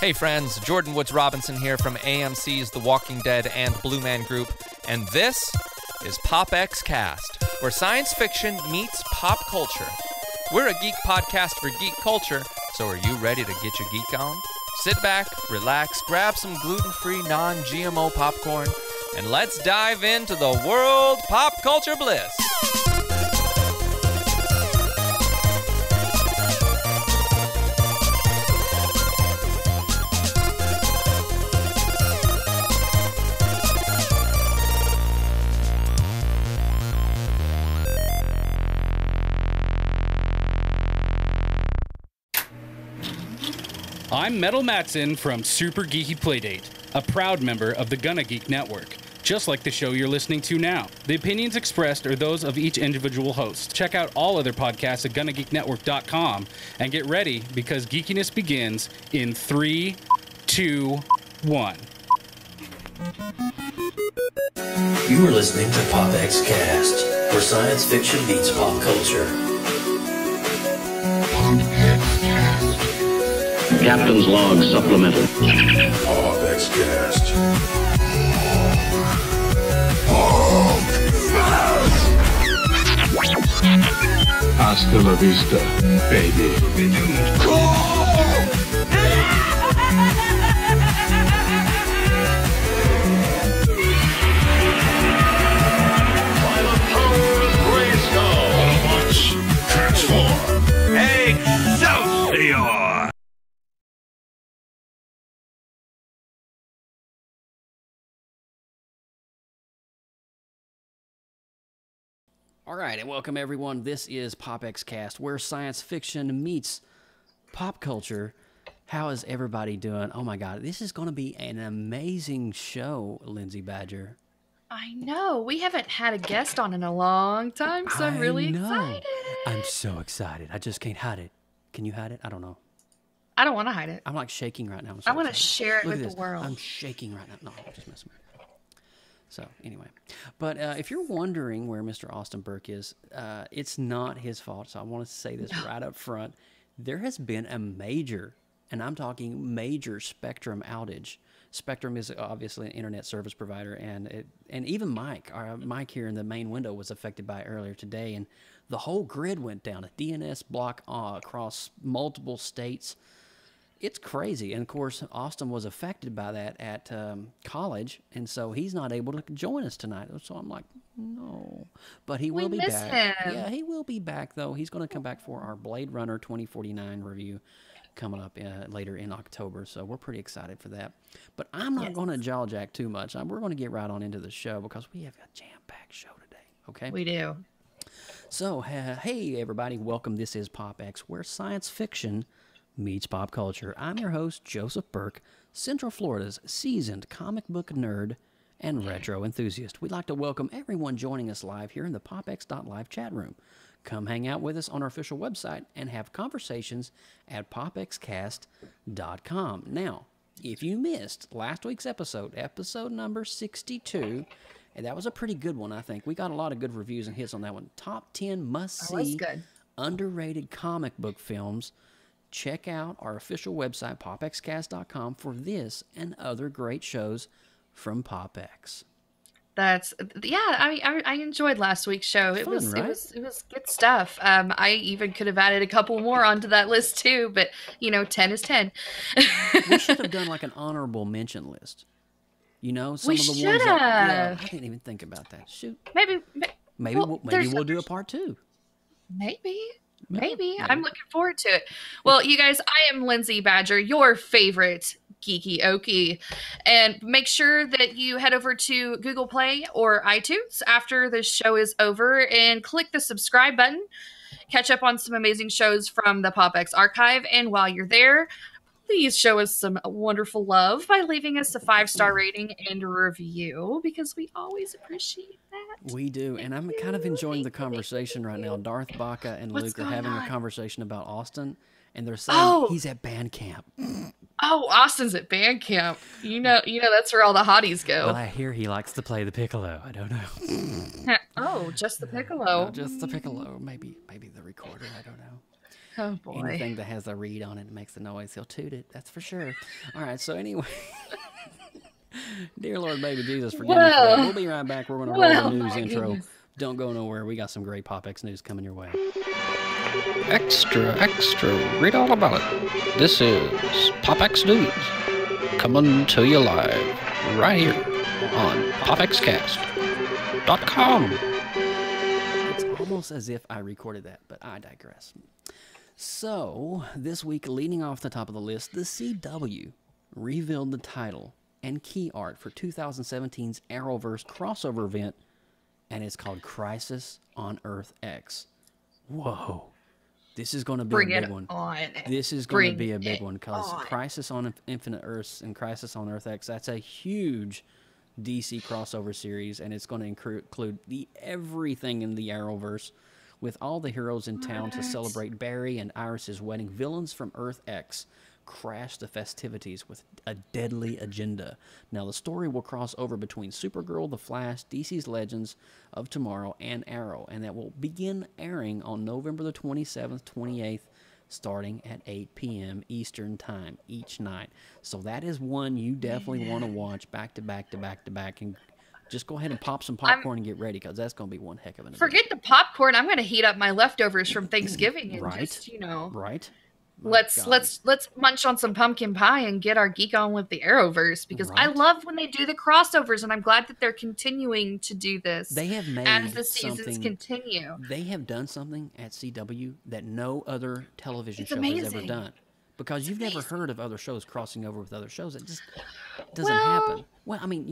Hey friends, Jordan Woods Robinson here from AMC's The Walking Dead and Blue Man Group, and this is PopXcast, where science fiction meets pop culture. We're a geek podcast for geek culture, so are you ready to get your geek on? Sit back, relax, grab some gluten-free, non-GMO popcorn, and let's dive into the world pop culture bliss. I'm Metal Matson from Super Geeky Playdate, a proud member of the Gonna Geek Network, just like the show you're listening to now. The opinions expressed are those of each individual host. Check out all other podcasts at GonnaGeekNetwork.com and get ready because geekiness begins in 3, 2, 1. You are listening to PopXcast, where science fiction meets pop culture. Captain's log supplemental. PopXcast. Hasta la vista, baby. By the power of Grayskull, Autobots, transform. Excelsior! All right, and welcome everyone. This is PopXcast, where science fiction meets pop culture. How is everybody doing? Oh my God, this is going to be an amazing show, Lindsay Badger. I know. We haven't had a guest on in a long time, so I'm really excited. I'm so excited. I just can't hide it. Can you hide it? I don't know. I don't want to hide it. I'm like shaking right now. I want to share it Look with at this. the world. I'm shaking right now. No, I'm just messing with you. So anyway, but if you're wondering where Mr. Austin Burke is, it's not his fault. So I want to say this right up front. There has been a major and I'm talking major Spectrum outage. Spectrum is obviously an internet service provider, and even Mike here in the main window was affected by it earlier today, and the whole grid went down, a DNS block across multiple states. It's crazy. And, of course, Austin was affected by that at college, and so he's not able to join us tonight. So I'm like, no. But he will be back. Yeah, he will be back, though. He's going to come back for our Blade Runner 2049 review coming up later in October, so we're pretty excited for that. But I'm not going to jaw-jack too much. We're going to get right on into the show because we have a jam-packed show today, okay? We do. So, hey, everybody. Welcome. This is PopX, where science fiction meets pop culture. I'm your host, Joseph Burke, Central Florida's seasoned comic book nerd and retro enthusiast. We'd like to welcome everyone joining us live here in the PopX.LIVE chat room. Come hang out with us on our official website and have conversations at PopXcast.com. Now, if you missed last week's episode number 62, and that was a pretty good one, I think. We got a lot of good reviews and hits on that one. Top 10 must-see underrated comic book films. Check out our official website, PopXcast.com, for this and other great shows from PopX. I enjoyed last week's show. It was good stuff. I even could have added a couple more onto that list too, but 10 is 10. We should have done like an honorable mention list. Some of the ones I didn't even think about that. Shoot. Maybe we'll do a part 2. Maybe. I'm looking forward to it. Well, you guys, I am Lindsay Badger, your favorite geeky okie. And make sure that you head over to Google Play or iTunes after the show is over and click the subscribe button. Catch up on some amazing shows from the PopX archive. And while you're there, please show us some wonderful love by leaving us a 5-star rating and a review, because we always appreciate that. We do, and I'm kind of enjoying the conversation right now. Darth Baca and Luke are having a conversation about Austin, and they're saying he's at band camp. Oh, Austin's at band camp. You know that's where all the hotties go. Well, I hear he likes to play the piccolo. I don't know. Oh, just the piccolo. No, just the piccolo. Maybe the recorder. I don't know. Oh, boy. Anything that has a reed on it and makes a noise, he'll toot it. That's for sure. All right, so anyway. Dear Lord, baby Jesus, forgive me for that. We'll be right back. We're going to roll the news intro. Goodness. Don't go nowhere. We got some great PopX news coming your way. Extra, read all about it. This is PopX News, coming to you live right here on PopXcast.com. It's almost as if I recorded that, but I digress. So, this week, leading off the top of the list, the CW revealed the title and key art for 2017's Arrowverse crossover event, and it's called Crisis on Earth X. Whoa. This is going to be a big one. This is going to be a big one, because Crisis on Infinite Earths and Crisis on Earth X, that's a huge DC crossover series, and it's going to include everything in the Arrowverse, with all the heroes in town to celebrate Barry and Iris's wedding. Villains from Earth X crash the festivities with a deadly agenda. Now, the story will cross over between Supergirl, The Flash, DC's Legends of Tomorrow, and Arrow, and that will begin airing on November the 27th, 28th, starting at 8 p.m. Eastern Time each night. So that is one you definitely want to watch back to back to back to back, and just go ahead and pop some popcorn and get ready, because that's going to be one heck of an event. Forget the popcorn. I'm going to heat up my leftovers from Thanksgiving and just, Right. Let's munch on some pumpkin pie and get our geek on with the Arrowverse, because I love when they do the crossovers, and I'm glad that they're continuing to do this. They have made as the seasons continue. They have done something at CW that no other television show has ever done, because you've never heard of other shows crossing over with other shows. It just doesn't happen. Well, I mean,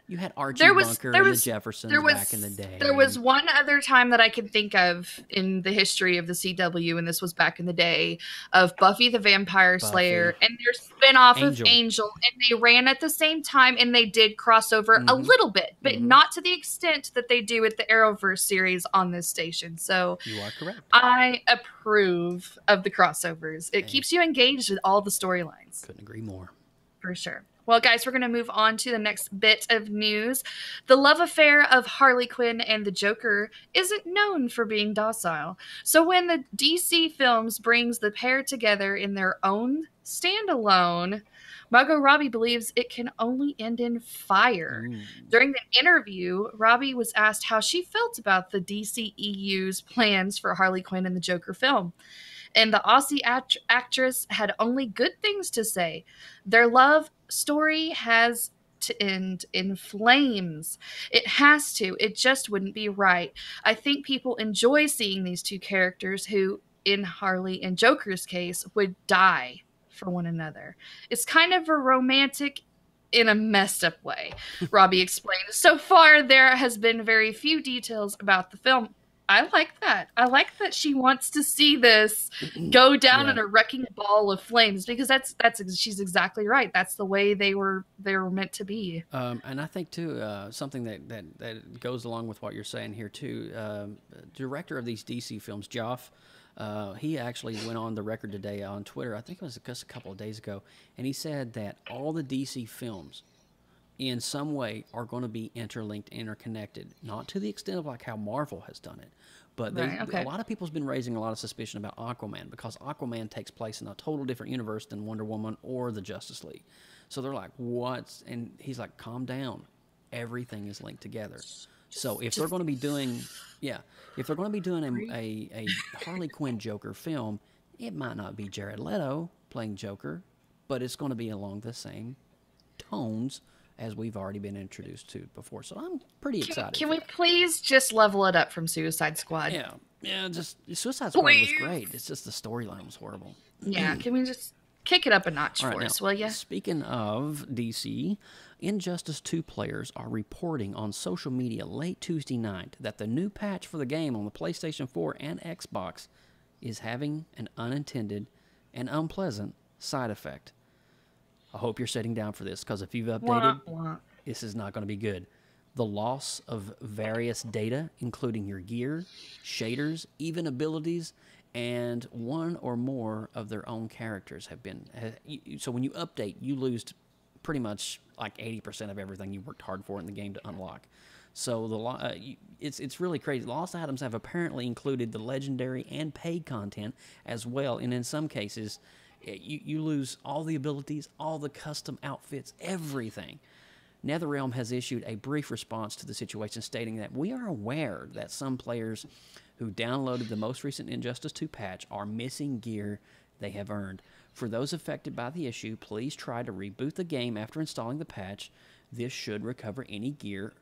you had Archie Bunker and the Jeffersons back in the day. There was one other time that I can think of in the history of the CW, and this was back in the day, of Buffy the Vampire Slayer and their spinoff of Angel, and they ran at the same time, and they did cross over a little bit, but not to the extent that they do with the Arrowverse series on this station. So you are correct. I approve of the crossovers. It keeps you engaged with all the storylines. Couldn't agree more. For sure. Well, guys, we're going to move on to the next bit of news. The love affair of Harley Quinn and the Joker isn't known for being docile. So when the DC Films brings the pair together in their own standalone, Margot Robbie believes it can only end in fire. During the interview, Robbie was asked how she felt about the DCEU's plans for Harley Quinn and the Joker film. And the Aussie actress had only good things to say. Their love story has to end in flames. It has to. It just wouldn't be right. I think people enjoy seeing these two characters who, in Harley and Joker's case, would die for one another. It's kind of a romantic in a messed up way, Robbie explained. So far, there has been very few details about the film. I like that. I like that she wants to see this go down in a wrecking ball of flames, because she's exactly right. That's the way they were meant to be. And I think too, something that goes along with what you're saying here too. Director of these DC films, Joff, he actually went on the record today on Twitter. I think it was just a couple of days ago, and he said that all the DC films, in some way, are going to be interlinked, interconnected. Not to the extent of like how Marvel has done it, but a lot of people's been raising a lot of suspicion about Aquaman, because Aquaman takes place in a total different universe than Wonder Woman or the Justice League. So they're like, what? And he's like, calm down. Everything is linked together. So if they're going to be doing, a Harley Quinn Joker film, it might not be Jared Leto playing Joker, but it's going to be along the same tones as we've already been introduced to before. So I'm pretty excited. Can we please just level it up from Suicide Squad? Yeah, just Suicide Squad was great. It's just the storyline was horrible. Yeah, can we just kick it up a notch for us, will you? Speaking of DC, Injustice 2 players are reporting on social media late Tuesday night that the new patch for the game on the PlayStation 4 and Xbox is having an unintended and unpleasant side effect. I hope you're sitting down for this, because if you've updated, this is not going to be good. The loss of various data, including your gear, shaders, even abilities, and one or more of their own characters have been... So when you update, you lose pretty much like 80% of everything you worked hard for in the game to unlock. So it's really crazy. Lost items have apparently included the legendary and paid content as well, and in some cases... You lose all the abilities, all the custom outfits, everything. NetherRealm has issued a brief response to the situation, stating that we are aware that some players who downloaded the most recent Injustice 2 patch are missing gear they have earned. For those affected by the issue, please try to reboot the game after installing the patch. This should recover any gear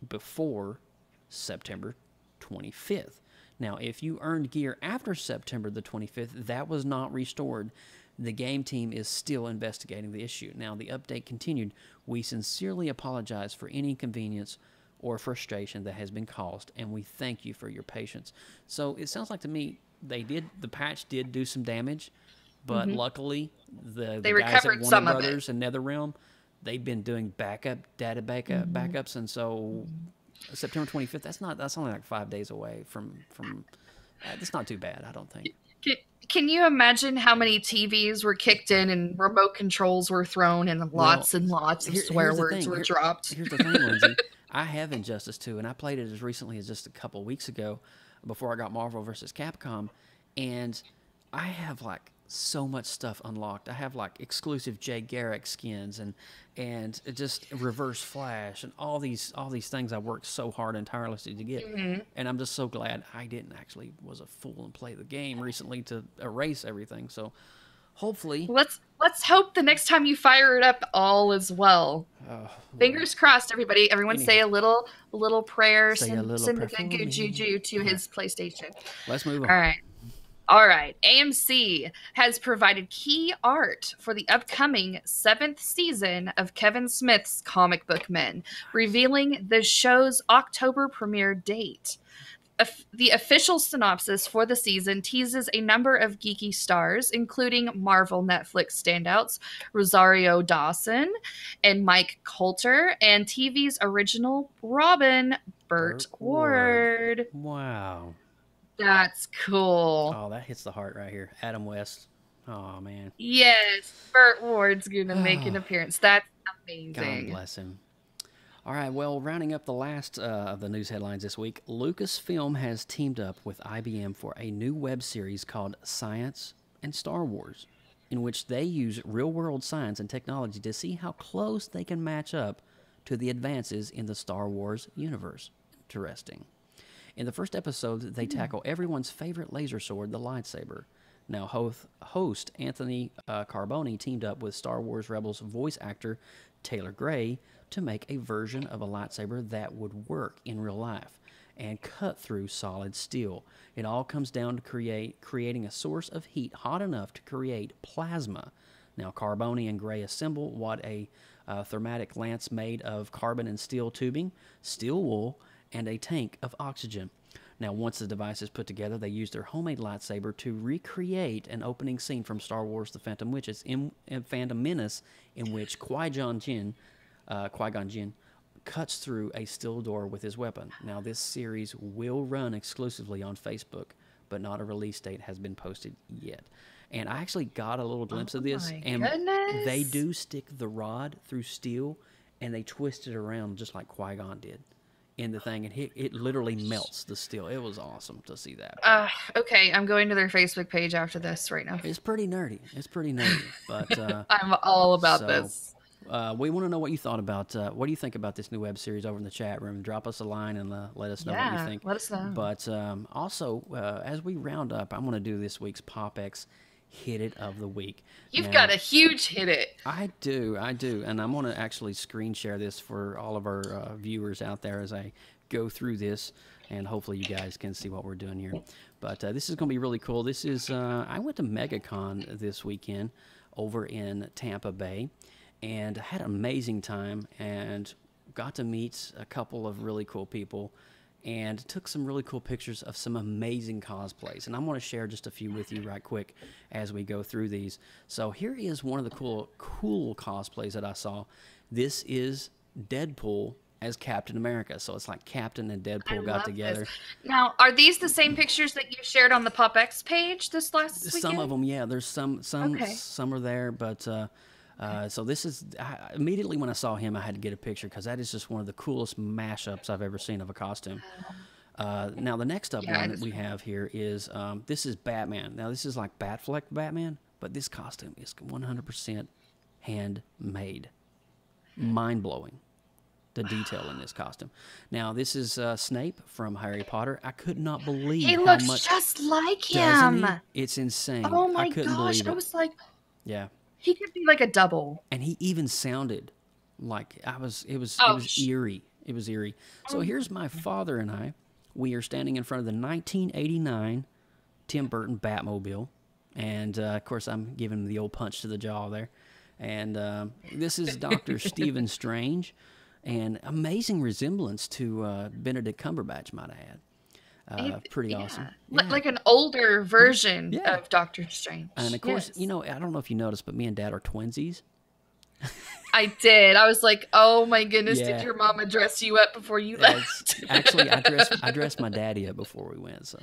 before September 25th. Now, if you earned gear after September the 25th, that was not restored. The game team is still investigating the issue. Now, the update continued. We sincerely apologize for any inconvenience or frustration that has been caused, and we thank you for your patience. So it sounds like to me the patch did do some damage, but luckily the guys at Warner Brothers and NetherRealm, they've been doing backups, and so September 25th, that's only like 5 days away from that's not too bad, I don't think. Can you imagine how many TVs were kicked in and remote controls were thrown and lots and lots of swear words were dropped? Here's the thing, Lindsay. I have Injustice 2, and I played it as recently as just a couple weeks ago before I got Marvel vs. Capcom, and I have like so much stuff unlocked. I have like exclusive Jay Garrick skins and just Reverse Flash and all these things I worked so hard and tirelessly to get. And I'm just so glad I didn't actually was a fool and play the game recently to erase everything. So hopefully let's hope the next time you fire it up all is well. Fingers crossed, everybody. Everyone say a little prayer, send the good juju to his PlayStation. Let's move on. All right. AMC has provided key art for the upcoming 7th season of Kevin Smith's Comic Book Men, revealing the show's October premiere date. The official synopsis for the season teases a number of geeky stars, including Marvel Netflix standouts Rosario Dawson and Mike Coulter, and TV's original Robin, Burt Ward. Wow. That's cool. Oh, that hits the heart right here. Adam West. Oh, man. Yes, Burt Ward's going to make an appearance. That's amazing. God bless him. All right, well, rounding up the last of the news headlines this week, Lucasfilm has teamed up with IBM for a new web series called Science and Star Wars, in which they use real-world science and technology to see how close they can match up to the advances in the Star Wars universe. Interesting. In the first episode, they tackle everyone's favorite laser sword, the lightsaber. Now, host Anthony Carboni teamed up with Star Wars Rebels voice actor Taylor Gray to make a version of a lightsaber that would work in real life and cut through solid steel. It all comes down to creating a source of heat hot enough to create plasma. Now, Carboni and Gray assemble what a thermatic lance made of carbon and steel tubing, steel wool, and a tank of oxygen. Now, once the device is put together, they use their homemade lightsaber to recreate an opening scene from Star Wars The Phantom Menace, in which Qui-Gon Jinn cuts through a steel door with his weapon. Now, this series will run exclusively on Facebook, but not a release date has been posted yet. And I actually got a little glimpse of this, and they do stick the rod through steel, and they twist it around just like Qui-Gon did in the thing, and it literally melts the steel. It was awesome to see that. Okay, I'm going to their Facebook page after this right now. It's pretty nerdy. But I'm all about this. We want to know what you thought about. What do you think about this new web series over in the chat room? Drop us a line and let us know what you think. Let us know. But also, as we round up, I'm going to do this week's PopX Hit It of the Week. You've got a huge hit it. I do. And I'm going to actually screen share this for all of our viewers out there as I go through this, and hopefully you guys can see what we're doing here. But this is going to be really cool. This is, I went to MegaCon this weekend over in Tampa Bay, and I had an amazing time and got to meet a couple of really cool people and took some really cool pictures of some amazing cosplays. And I'm going to share just a few with you right quick as we go through these. So here is one of the cool cosplays that I saw. This is Deadpool as Captain America. So it's like Captain and Deadpool got together. This. Now, are these the same pictures that you shared on the PopX page this last weekend? Some of them, yeah. There's some are there, but... so this is, immediately when I saw him, I had to get a picture because that is just one of the coolest mashups I've ever seen of a costume. Now, the next up one that we have here is, this is Batman. Now, this is like Batfleck Batman, but this costume is 100% handmade. Mind-blowing, the detail in this costume. Now, this is Snape from Harry Potter. I could not believe he how looks much... just like him. It's insane. Oh my I couldn't gosh, believe it. I was like... Yeah. He could be like a double. And he even sounded like it was eerie. It was eerie. So here's my father and I. We are standing in front of the 1989 Tim Burton Batmobile. And, of course, I'm giving him the old punch to the jaw there. And this is Dr. Stephen Strange. And amazing resemblance to Benedict Cumberbatch, might I add. Pretty awesome. Yeah. Like an older version of Doctor Strange. And of course, I don't know if you noticed, but me and Dad are twinsies. I did. I was like, oh my goodness, did your mama dress you up before you left? Actually, I dressed my daddy up before we went. So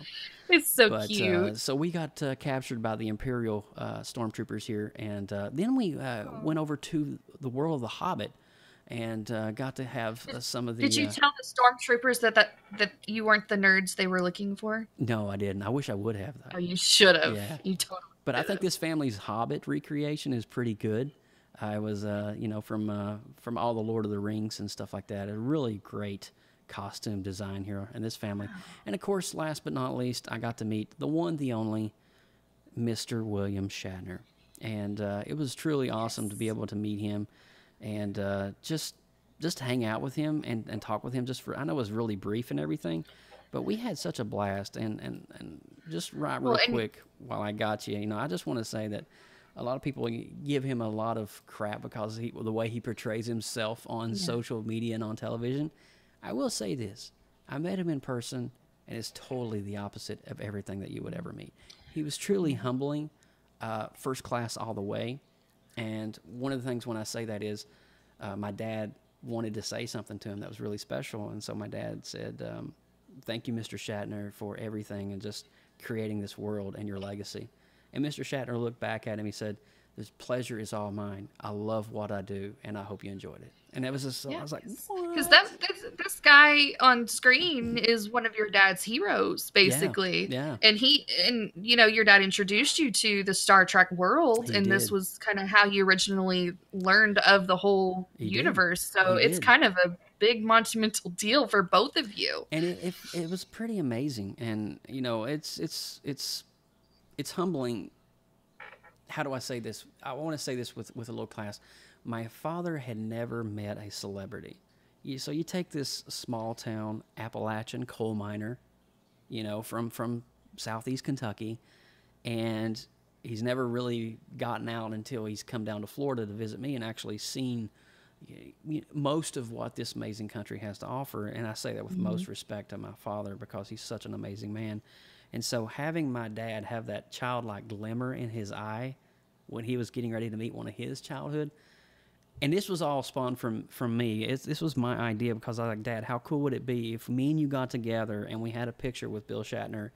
it's so cute. So we got captured by the Imperial stormtroopers here, and then we went over to the world of the Hobbit. And got to have some of the... Did you tell the stormtroopers that you weren't the nerds they were looking for? No, I didn't. I wish I would have. Oh, you should have. Yeah. You totally But I think this family's Hobbit recreation is pretty good. I was, from all the Lord of the Rings and stuff like that. A really great costume design here in this family. And, of course, last but not least, I got to meet the one, the only, Mr. William Shatner. And it was truly awesome to be able to meet him. And just hang out with him and talk with him I know it was really brief and everything, but we had such a blast. And just real quick while I got you, I just want to say that a lot of people give him a lot of crap because the way he portrays himself on social media and on television. I will say this. I met him in person, and it's totally the opposite of everything that you would ever meet. He was truly humbling, first class all the way. And one of the things when I say that is my dad wanted to say something to him that was really special. And so my dad said, thank you, Mr. Shatner, for everything and just creating this world and your legacy. And Mr. Shatner looked back at him. He said, This pleasure is all mine. I love what I do, and I hope you enjoyed it. And that was just, I was like, because this guy on screen is one of your dad's heroes, basically. Yeah. And your dad introduced you to the Star Trek world, He and this did. was kind of how you originally learned of the whole universe. So it's kind of a big monumental deal for both of you. And it was pretty amazing. And it's humbling. How do I say this? I want to say this with a little class. My father had never met a celebrity. So you take this small town Appalachian coal miner, from southeast Kentucky, and he's never really gotten out until he's come down to Florida to visit me and actually seen most of what this amazing country has to offer. And I say that with most respect to my father because he's such an amazing man. And so having my dad have that childlike glimmer in his eye when he was getting ready to meet one of his childhood, and this was all spawned from me. This was my idea because I was like, Dad, how cool would it be if me and you got together and we had a picture with Bill Shatner,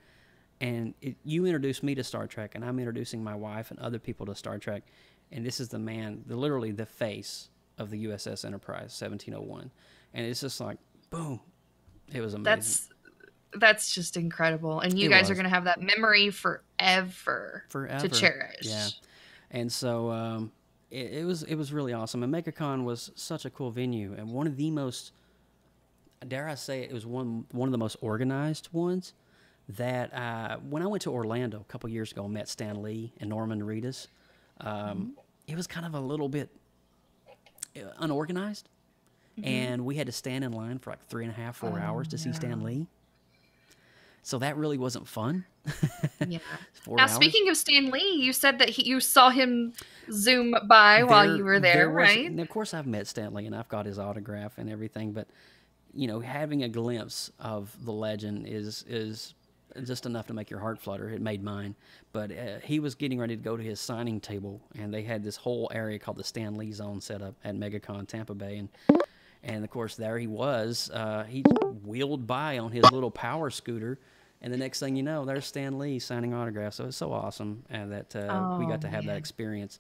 and you introduced me to Star Trek, and I'm introducing my wife and other people to Star Trek, and this is the man, literally the face of the USS Enterprise, 1701. And it's just like, boom. It was amazing. That's just incredible. And you guys are going to have that memory forever to cherish. Yeah. And so it was really awesome. And MegaCon was such a cool venue. And one of the most, dare I say it was one of the most organized ones that when I went to Orlando a couple years ago and met Stan Lee and Norman Reedus, it was kind of a little bit unorganized. And we had to stand in line for like 3.5, 4 hours to see Stan Lee. So that really wasn't fun. Yeah. Now, speaking of Stan Lee, you said that you saw him zoom by while you were there, right? And of course, I've met Stan Lee, and I've got his autograph and everything. But, having a glimpse of the legend is just enough to make your heart flutter. It made mine. But he was getting ready to go to his signing table, and they had this whole area called the Stan Lee Zone set up at MegaCon Tampa Bay. And of course, there he was. He wheeled by on his little power scooter, and the next thing you know, there's Stan Lee signing autographs. So it's so awesome that we got to have that experience.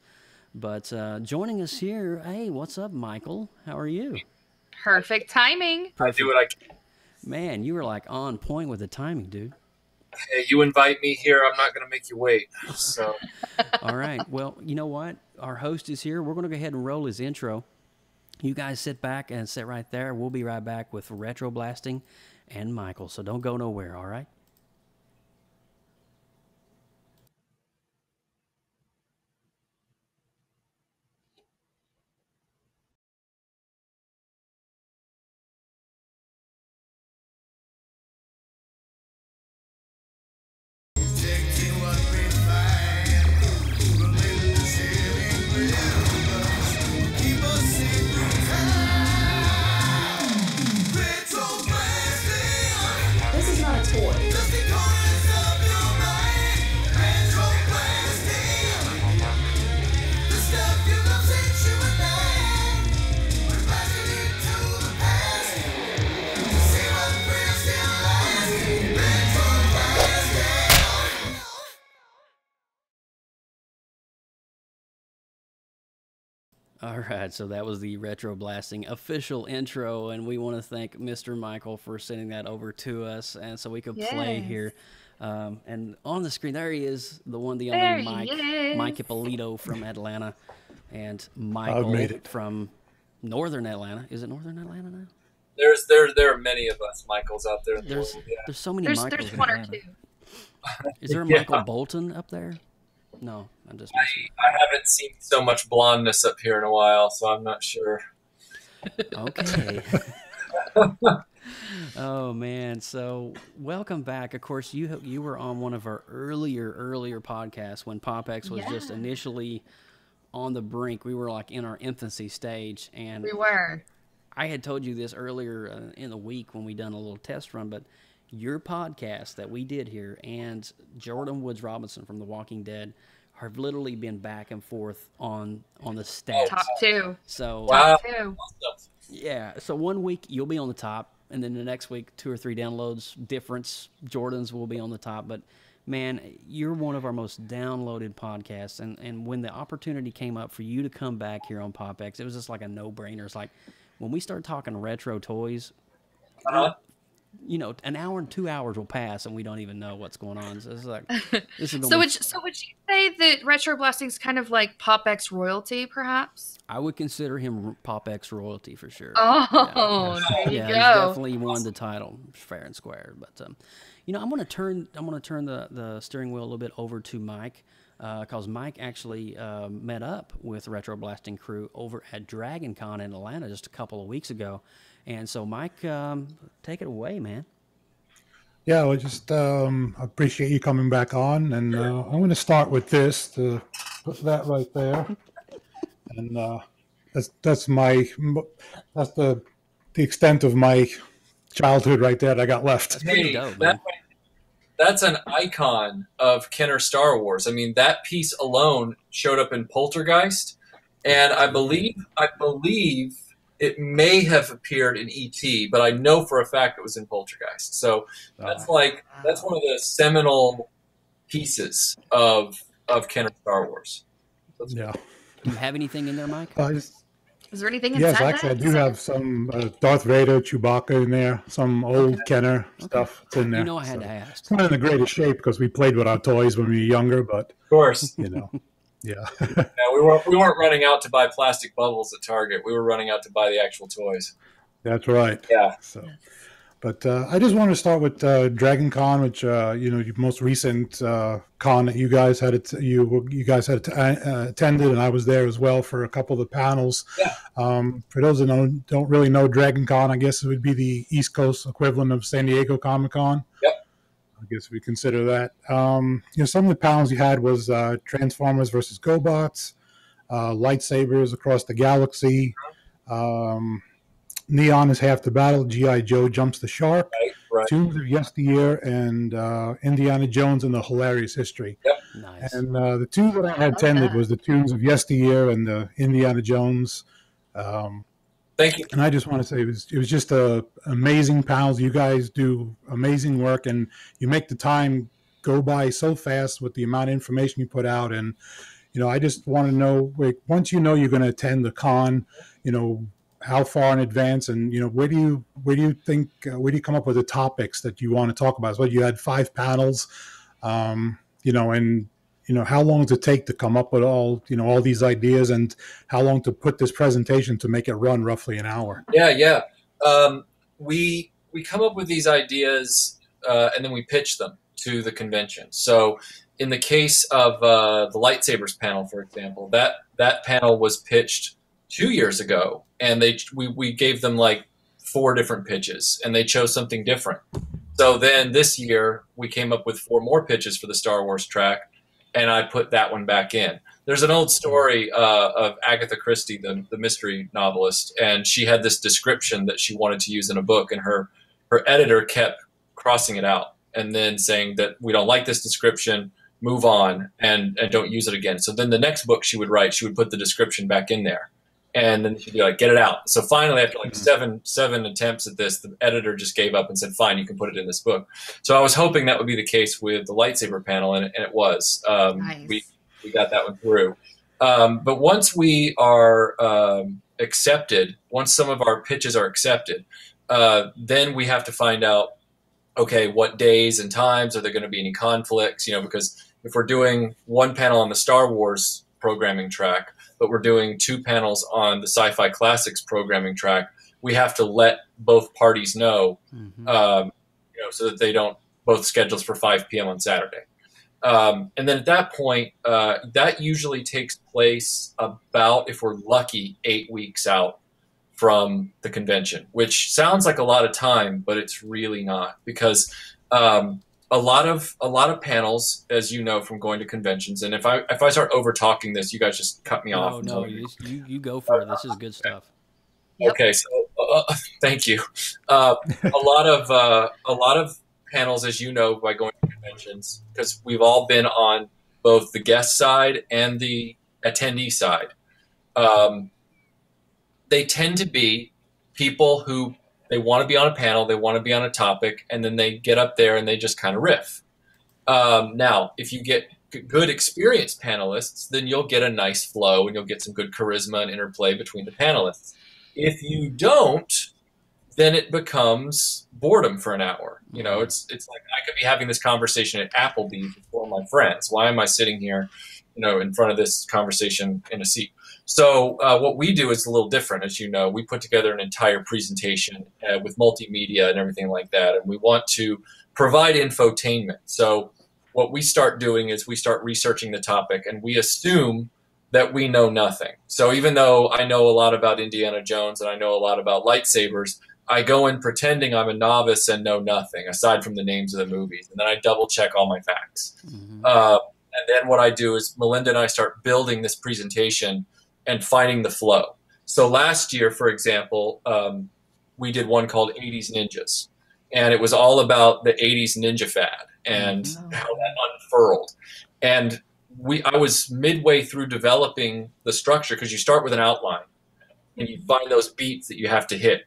But joining us here, hey, what's up, Michael? How are you? Perfect timing. I do what I can. Man, you were like on point with the timing, dude. Hey, you invite me here, I'm not going to make you wait. So, all right. Well, you know what? Our host is here. We're going to go ahead and roll his intro. You guys sit back and sit right there. We'll be right back with RetroBlasting and Michael. So don't go nowhere, all right? All right, so that was the RetroBlasting official intro, and we want to thank Mr. Michael for sending that over to us, and so we could play here. And on the screen, there he is, the one, the only Mike Ippolito from Atlanta, and Michael from Northern Atlanta. Is it Northern Atlanta now? There are many of us Michaels out there. There's so many Michaels. There's one or two. Is there a Michael Bolton up there? No, I'm just. I haven't seen so much blondness up here in a while, so I'm not sure. Okay. Oh man! So welcome back. Of course, you were on one of our earlier podcasts when PopX was just initially on the brink. We were like in our infancy stage, and we were. I had told you this earlier in the week when we done a little test run, but your podcast that we did here and Jordan Woods Robinson from The Walking Dead have literally been back and forth on the stats. Top two. So top two. Yeah. So one week you'll be on the top, and then the next week 2 or 3 downloads difference, Jordan's will be on the top. But man, you're one of our most downloaded podcasts, and when the opportunity came up for you to come back here on PopX, it was just like a no-brainer. It's like when we start talking retro toys, you know, an hour and 2 hours will pass and we don't even know what's going on. So it's like, this is so would you say that RetroBlasting is kind of like PopX royalty, perhaps? I would consider him PopX royalty for sure. Oh, there you go. He's definitely won the title, fair and square. But you know, I'm gonna turn the steering wheel a little bit over to Mike, because Mike actually met up with RetroBlasting crew over at Dragon Con in Atlanta just a couple of weeks ago. And so, Mike, take it away, man. Yeah, well, just appreciate you coming back on, and I'm going to start with this to put that right there, and that's the extent of my childhood right there that I got left. Hey, that's an icon of Kenner Star Wars. I mean, that piece alone showed up in Poltergeist, and I believe it may have appeared in E.T., but I know for a fact it was in Poltergeist. So that's one of the seminal pieces of Kenner Star Wars. Yeah. Do you have anything in there, Mike? Is there anything inside Yes, actually, I do have some Darth Vader, Chewbacca in there, some old Kenner stuff in there. You know I had to ask. It's not in the greatest shape because we played with our toys when we were younger, but of course, you know. Yeah. We weren't running out to buy plastic bubbles at Target. We were running out to buy the actual toys. That's right. Yeah. So, but I just want to start with Dragon Con, which you know, your most recent con that you guys had attended, and I was there as well for a couple of the panels. Yeah. For those that don't really know, Dragon Con, I guess it would be the East Coast equivalent of San Diego Comic Con. Yep. I guess we consider that. You know, some of the panels you had was Transformers versus GoBots, lightsabers across the galaxy, Neon is half the battle, G.I. Joe jumps the shark, right. Tunes of Yesteryear, and Indiana Jones and the Hilarious History. Yep. Nice. And the two that I had attended was the Tunes of Yesteryear and the Indiana Jones. Thank you. And I just want to say it was just amazing panels. You guys do amazing work, and you make the time go by so fast with the amount of information you put out. And you know, I just want to know, like, once you know you're going to attend the con, you know, how far in advance, and you know, where do you think where do you come up with the topics that you want to talk about? So you had 5 panels, you know, and you know, how long does it take to come up with all these ideas, and how long to put this presentation to make it run roughly an hour? Yeah. We come up with these ideas and then we pitch them to the convention. So in the case of the lightsabers panel, for example, that panel was pitched 2 years ago, and we gave them like 4 different pitches, and they chose something different. So then this year we came up with 4 more pitches for the Star Wars track, and I put that one back in. There's an old story of Agatha Christie, the mystery novelist, and she had this description that she wanted to use in a book, and her editor kept crossing it out and then saying that we don't like this description, move on, and don't use it again. So then the next book she would write, she would put the description back in there. And then she'd be like, get it out. So finally, after like seven attempts at this, the editor just gave up and said, fine, you can put it in this book. So I was hoping that would be the case with the lightsaber panel, and it was. Nice. We got that one through. But once we are accepted, once some of our pitches are accepted, then we have to find out, okay, what days and times, are there going to be any conflicts? You know, because if we're doing one panel on the Star Wars programming track, but we're doing 2 panels on the Sci-Fi Classics programming track, we have to let both parties know, you know, so that they don't both schedules for 5 p.m. on Saturday. And then at that point, that usually takes place about, if we're lucky, 8 weeks out from the convention, which sounds like a lot of time, but it's really not, because a lot of panels, as you know from going to conventions, and if I start over talking this, you guys just cut me off. No, you go for it. This is good stuff. Yep. Okay, so thank you. A lot of panels, as you know, by going to conventions, because we've all been on both the guest side and the attendee side. They tend to be people who, they want to be on a panel, they want to be on a topic, and then they get up there and they just kind of riff. Now, if you get good experienced panelists, then you'll get a nice flow and you'll get some good charisma and interplay between the panelists. If you don't, then it becomes boredom for an hour. You know, it's like I could be having this conversation at Applebee's with four of my friends. Why am I sitting here, you know, in front of this conversation in a seat? So what we do is a little different. As you know, we put together an entire presentation with multimedia and everything like that, and we want to provide infotainment. So what we start doing is we start researching the topic, and we assume that we know nothing. So even though I know a lot about Indiana Jones and I know a lot about lightsabers, I go in pretending I'm a novice and know nothing aside from the names of the movies, and then I double check all my facts. And then what I do is Melinda and I start building this presentation and finding the flow. So last year, for example, we did one called 80s Ninjas, and it was all about the 80s ninja fad and how that unfurled. And I was midway through developing the structure, because you start with an outline and you find those beats that you have to hit,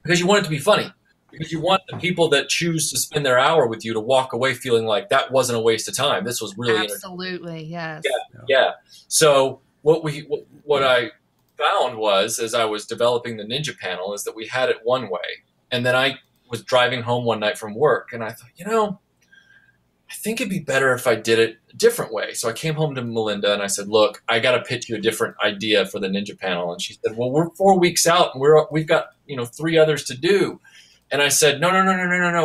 because you want it to be funny, because you want the people that choose to spend their hour with you to walk away feeling like that wasn't a waste of time. This was really absolutely, yes. Yeah. So what I found was, as I was developing the ninja panel, is that we had it one way, and then I was driving home one night from work, and I thought, you know, I think it'd be better if I did it a different way. So I came home to Melinda and I said, look, I got to pitch you a different idea for the ninja panel. And she said, well, we're 4 weeks out and we've got, you know, 3 others to do. And I said, no,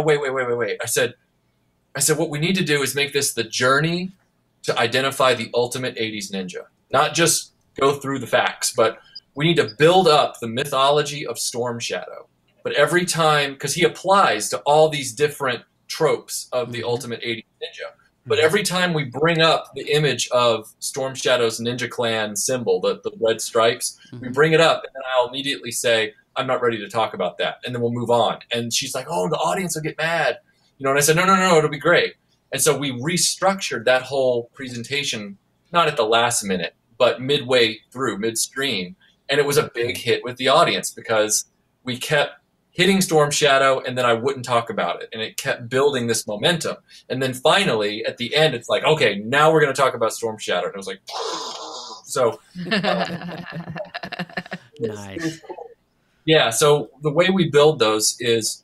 wait. I said, what we need to do is make this the journey to identify the ultimate 80s ninja. Not just go through the facts, but we need to build up the mythology of Storm Shadow. But every time, because he applies to all these different tropes of the ultimate 80s ninja. But every time we bring up the image of Storm Shadow's Ninja Clan symbol, the red stripes, we bring it up, and then I'll immediately say, I'm not ready to talk about that. And then we'll move on. And she's like, oh, the audience will get mad. You know, and I said, no, it'll be great. And so we restructured that whole presentation, not at the last minute, but midway through, midstream. And it was a big hit with the audience because we kept hitting Storm Shadow, and then I wouldn't talk about it. And it kept building this momentum. And then finally, at the end, it's like, okay, now we're going to talk about Storm Shadow. And it was like, so. Nice. Yeah, so the way we build those is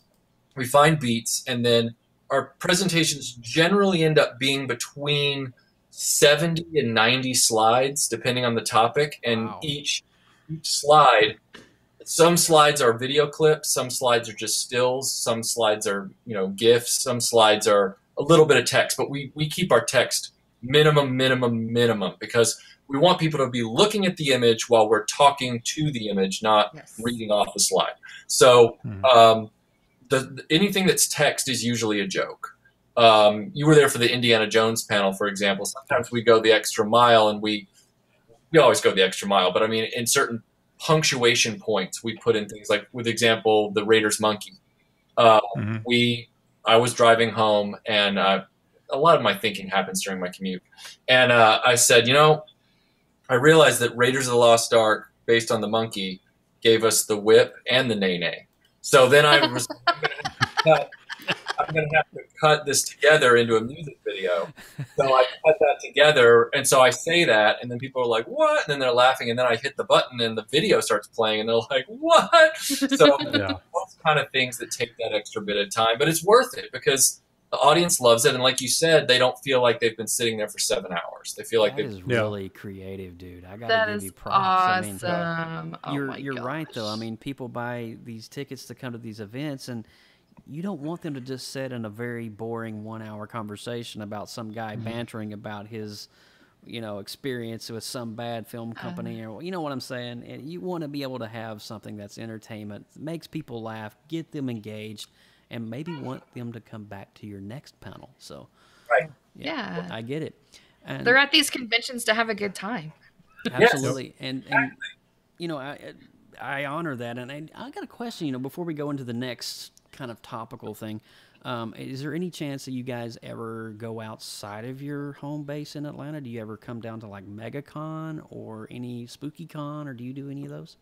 we find beats, and then our presentations generally end up being between 70 and 90 slides, depending on the topic. And each slide, some slides are video clips, some slides are just stills, some slides are, you know, GIFs, some slides are a little bit of text, but we keep our text minimum, because we want people to be looking at the image while we're talking to the image, not reading off the slide. So anything that's text is usually a joke. You were there for the Indiana Jones panel, for example. Sometimes we go the extra mile, and we always go the extra mile, but I mean, in certain punctuation points, we put in things like, with example, the Raiders monkey. I was driving home, and a lot of my thinking happens during my commute. And I said, you know, I realized that Raiders of the Lost Ark, based on the monkey, gave us the whip and the nay-nay. So then I was I'm going to have to cut this together into a music video. So I cut that together, and so I say that, and then people are like, what? And then they're laughing, and then I hit the button, and the video starts playing, and they're like, what? So those kind of things that take that extra bit of time. But it's worth it because the audience loves it, and like you said, they don't feel like they've been sitting there for 7 hours. They feel like that is really creative, dude. I gotta give you props. Awesome. I mean, you're right though. I mean, people buy these tickets to come to these events, and you don't want them to just sit in a very boring 1-hour conversation about some guy bantering about his, you know, experience with some bad film company, or you know what I'm saying. And you want to be able to have something that's entertainment, makes people laugh, get them engaged, and maybe want them to come back to your next panel. So, yeah, I get it. And they're at these conventions to have a good time. Absolutely, and you know, I honor that. And I got a question. You know, before we go into the next kind of topical thing, is there any chance that you guys ever go outside of your home base in Atlanta? Do you ever come down to like MegaCon or any SpookyCon, or do you do any of those?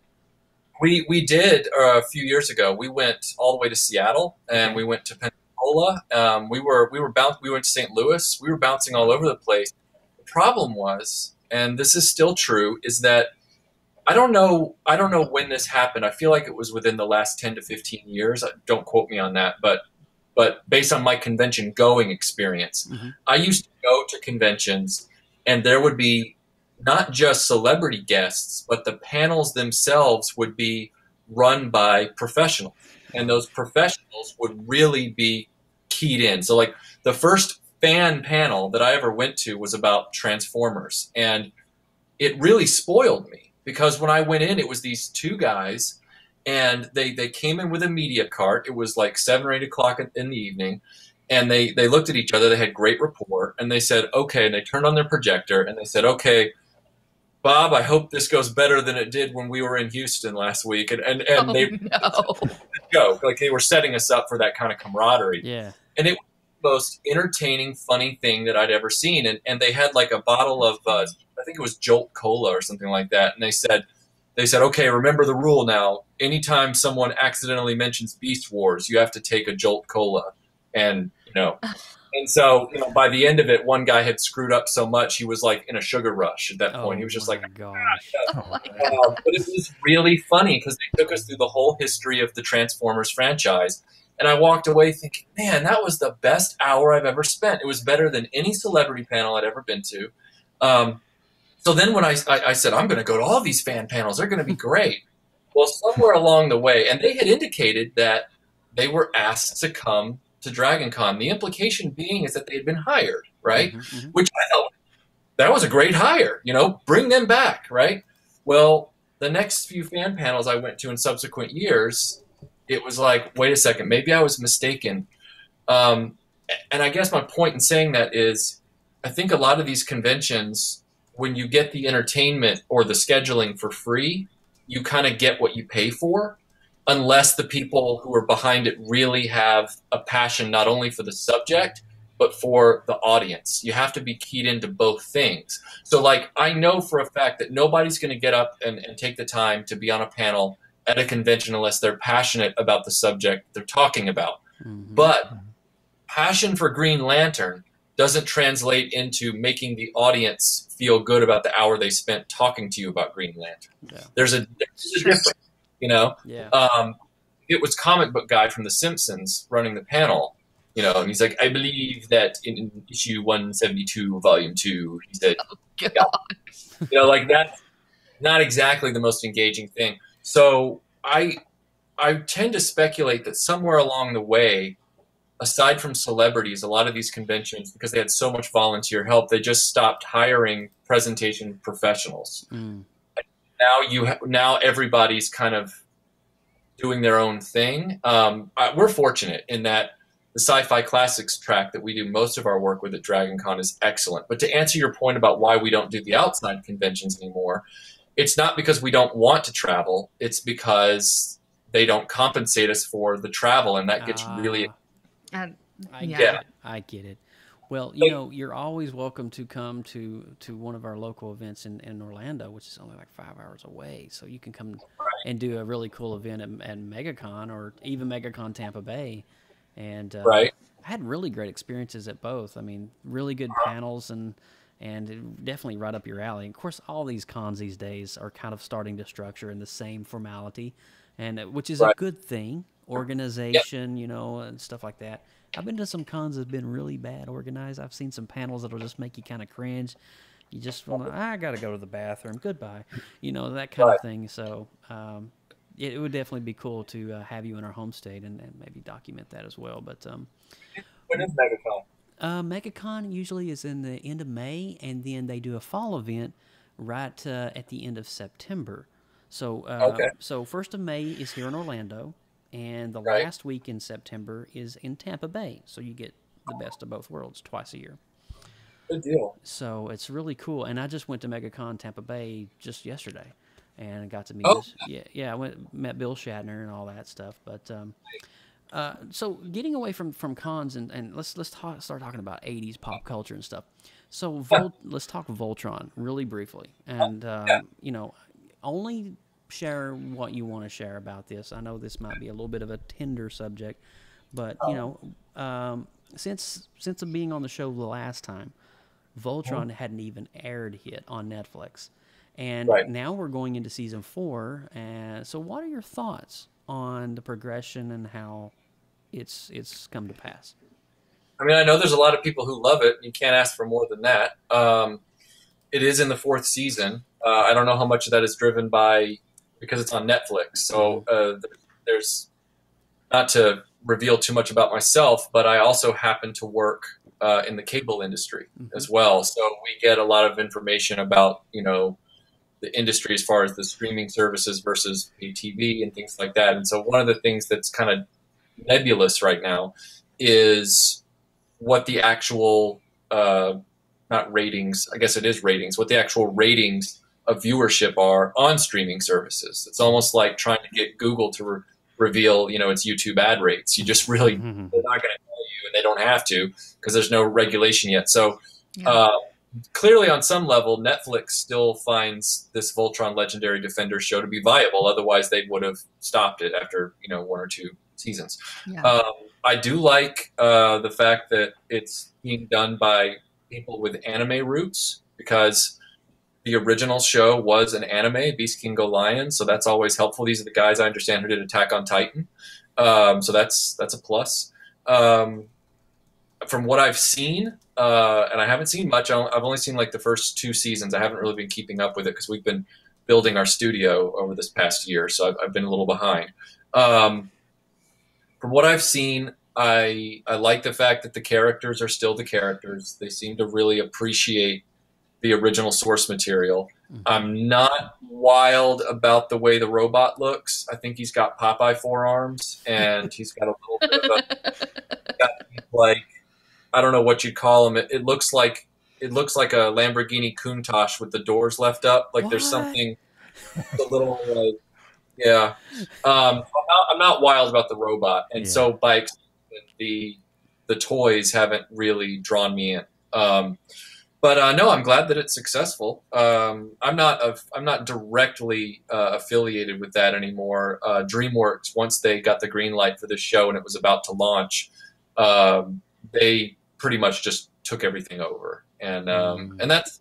We did a few years ago. We went all the way to Seattle, and we went to Coca-Cola. We went to St. Louis. We were bouncing all over the place. The problem was, and this is still true, is that I don't know when this happened. I feel like it was within the last 10 to 15 years. Don't quote me on that, but based on my convention going experience, I used to go to conventions and there would be not just celebrity guests, but the panels themselves would be run by professionals. And those professionals would really be keyed in. So like the first fan panel that I ever went to was about Transformers. And it really spoiled me because when I went in, it was these two guys and they came in with a media cart. It was like 7 or 8 o'clock in the evening. And they looked at each other. They had great rapport. And they said, okay. And they turned on their projector and they said, okay, Bob, I hope this goes better than it did when we were in Houston last week. And they joke, like they were setting us up for that kind of camaraderie. Yeah. And it was the most entertaining, funny thing that I'd ever seen. And they had like a bottle of, I think it was Jolt Cola or something like that. And they said, okay, remember the rule now. Anytime someone accidentally mentions Beast Wars, you have to take a Jolt Cola. And, and so, by the end of it, one guy had screwed up so much, he was like in a sugar rush at that point. He was just like, gosh. but it was really funny because they took us through the whole history of the Transformers franchise. And I walked away thinking, man, that was the best hour I've ever spent. It was better than any celebrity panel I'd ever been to. So then when I said, I'm going to go to all these fan panels, they're going to be great. Well, somewhere along the way, and they had indicated that they were asked to come to Dragon Con. The implication being is that they had been hired, right? Which I thought, that was a great hire, bring them back, right? Well, the next few fan panels I went to in subsequent years, it was like, wait a second, maybe I was mistaken. And I guess my point in saying that is, I think a lot of these conventions, when you get the entertainment or the scheduling for free, you kind of get what you pay for, unless the people who are behind it really have a passion not only for the subject, but for the audience. You have to be keyed into both things. So like, I know for a fact that nobody's going to get up and take the time to be on a panel at a convention unless they're passionate about the subject they're talking about. But passion for Green Lantern doesn't translate into making the audience feel good about the hour they spent talking to you about Green Lantern. There's a difference, It was comic book guy from The Simpsons running the panel, and he's like, I believe that in issue 172, volume 2, he said, like that's not exactly the most engaging thing. So I tend to speculate that somewhere along the way, aside from celebrities, a lot of these conventions, because they had so much volunteer help, they just stopped hiring presentation professionals. Now everybody's kind of doing their own thing. We're fortunate in that the Sci-Fi Classics track that we do most of our work with at Dragon Con is excellent. But to answer your point about why we don't do the outside conventions anymore, it's not because we don't want to travel. It's because they don't compensate us for the travel, and that gets really... I get it. Well, you're always welcome to come to one of our local events in Orlando, which is only like 5 hours away. So you can come and do a really cool event at MegaCon or even MegaCon Tampa Bay. And I had really great experiences at both. I mean, really good panels and definitely right up your alley. Of course, all these cons these days are kind of starting to structure in the same formality, and which is a good thing. Organization, and stuff like that. I've been to some cons that have been really bad organized. I've seen some panels that'll just make you kind of cringe. You just want to, I got to go to the bathroom. Goodbye. That kind of thing. So it would definitely be cool to have you in our home state and maybe document that as well. But when is MegaCon? MegaCon usually is in the end of May, and then they do a fall event right at the end of September. So, so 1st of May is here in Orlando. And the last week in September is in Tampa Bay. So you get the best of both worlds twice a year. Good deal. So it's really cool. And I just went to MegaCon Tampa Bay just yesterday and got to meet I met Bill Shatner and all that stuff. But so getting away from cons and let's start talking about 80s pop culture and stuff. So let's talk Voltron really briefly. And only share what you want to share about this. I know this might be a little bit of a tender subject, But you know, since being on the show the last time, Voltron hadn't even aired yet on Netflix, and now we're going into season 4. And so, what are your thoughts on the progression and how it's come to pass? I mean, I know there's a lot of people who love it. You can't ask for more than that. It is in the 4th season. I don't know how much of that is driven by because it's on Netflix. So there's not to reveal too much about myself, but I also happen to work in the cable industry as well. So we get a lot of information about, you know, the industry as far as the streaming services versus pay TV and things like that. And so one of the things that's kind of nebulous right now is what the actual not ratings, I guess it is ratings, what the actual ratings of viewership are on streaming services. It's almost like trying to get Google to reveal, you know, its YouTube ad rates. You just really, they're not going to tell you, and they don't have to because there's no regulation yet. So clearly on some level, Netflix still finds this Voltron Legendary Defender show to be viable. Otherwise they would have stopped it after, you know, 1 or 2 seasons. I do like the fact that it's being done by people with anime roots, because the original show was an anime, Beast King Go Lion, so that's always helpful. These are the guys I understand who did Attack on Titan, so that's a plus. From what I've seen, and I haven't seen much, I've only seen like the first 2 seasons. I haven't really been keeping up with it because we've been building our studio over this past year, so I've been a little behind. From what I've seen, I like the fact that the characters are still the characters. They seem to really appreciate the original source material. I'm not wild about the way the robot looks. I think he's got Popeye forearms, and he's got a little bit of like, I don't know what you'd call him. It looks like a Lamborghini Countach with the doors left up. Like there's something a little like, yeah. I'm not wild about the robot, and so by extension, the toys haven't really drawn me in. But no, I'm glad that it's successful. I'm not directly affiliated with that anymore. DreamWorks, once they got the green light for the show and it was about to launch, they pretty much just took everything over, and that's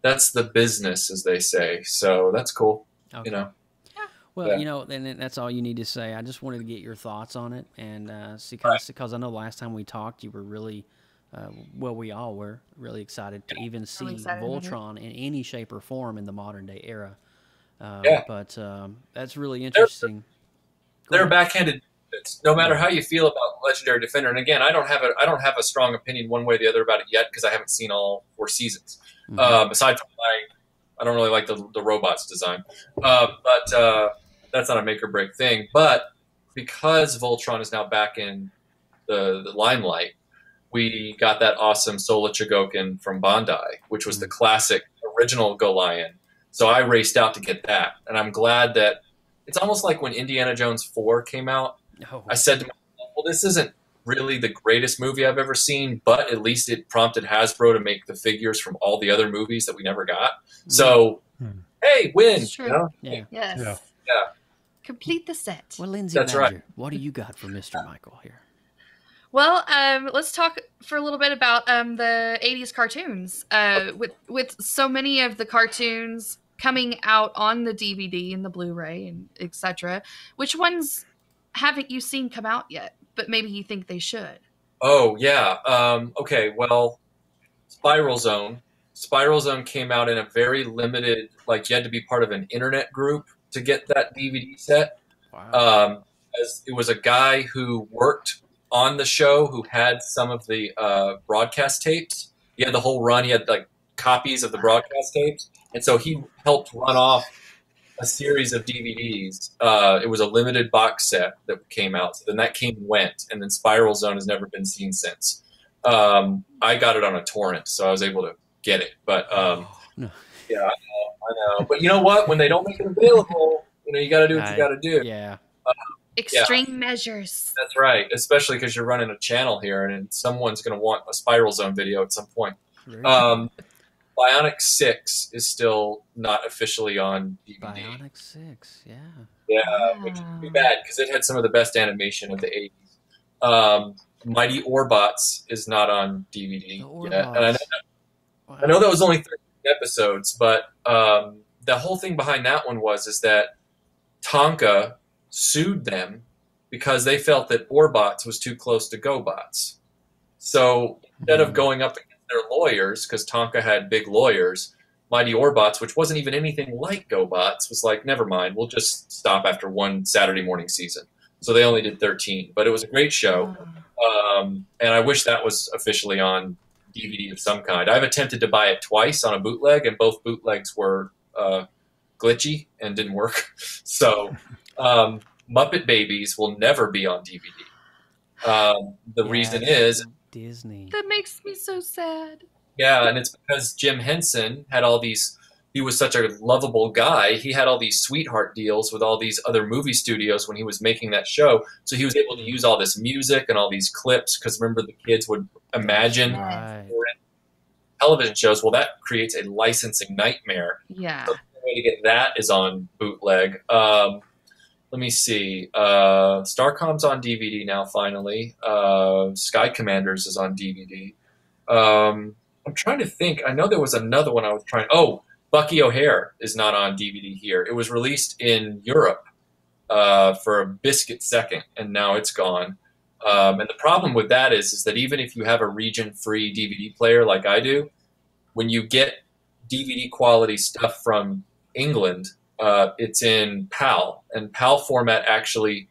the business, as they say. So that's cool, you know. Well, you know, and that's all you need to say. I just wanted to get your thoughts on it, and see, because I know last time we talked, you were really, well, we all were really excited to even see Voltron in any shape or form in the modern day era. But that's really interesting. They're backhanded. No matter how you feel about Legendary Defender, and again, I don't have a strong opinion one way or the other about it yet because I haven't seen all 4 seasons. Aside from I don't really like the robot's design, but that's not a make or break thing. But because Voltron is now back in the limelight, we got that awesome Sola Chogokin from Bandai, which was the classic original Go Lion. So I raced out to get that, and I'm glad that it's almost like when Indiana Jones 4 came out. I said to myself, well, this isn't really the greatest movie I've ever seen, but at least it prompted Hasbro to make the figures from all the other movies that we never got. So, hey, win! True. You know? Yes. Yeah. Complete the set. Well, Lindsay Badger, what do you got for Mr. Michael here? Well, let's talk for a little bit about the 80s cartoons. With so many of the cartoons coming out on the DVD and the Blu-ray and etc., which ones haven't you seen come out yet, but maybe you think they should? Oh, yeah. Okay, well, Spiral Zone. Spiral Zone came out in a very limited, like you had to be part of an internet group to get that DVD set. Wow. As it was a guy who worked on the show who had some of the broadcast tapes. He had the whole run. He had like copies of the broadcast tapes. And so he helped run off a series of DVDs. It was a limited box set that came out. So then that came and went. And then Spiral Zone has never been seen since. I got it on a torrent, so I was able to get it. But yeah, I know. But you know what? When they don't make it available, you know, you got to do what you got to do. Yeah. Extreme measures. That's right. Especially because you're running a channel here, and someone's going to want a Spiral Zone video at some point. Bionic 6 is still not officially on DVD. Bionic 6, yeah. Yeah, which is too bad because it had some of the best animation of the 80s. Mighty Orbots is not on DVD yet, and Wow. I know that was only 13 episodes, but the whole thing behind that one is that Tonka sued them because they felt that Orbots was too close to GoBots. So instead of going up against their lawyers, because Tonka had big lawyers, Mighty Orbots, which wasn't even anything like GoBots, was like, never mind, we'll just stop after one Saturday morning season. So they only did 13, but it was a great show. And I wish that was officially on DVD of some kind. I've attempted to buy it twice on a bootleg, and both bootlegs were glitchy and didn't work. So Muppet Babies will never be on DVD. The reason is Disney. That makes me so sad. Yeah, and it's because Jim Henson had all these. He was such a lovable guy. He had all these sweetheart deals with all these other movie studios when he was making that show. So he was able to use all this music and all these clips because remember the kids would imagine television shows. Well, that creates a licensing nightmare. Yeah. So the way to get that is on bootleg. Let me see. Starcom's on DVD now, finally. Sky Commanders is on DVD. I'm trying to think. I know there was another one I was trying. Oh, Bucky O'Hare is not on DVD here. It was released in Europe for a biscuit second, and now it's gone. And the problem with that is that even if you have a region-free DVD player like I do, when you get DVD quality stuff from England, it's in PAL, and PAL format actually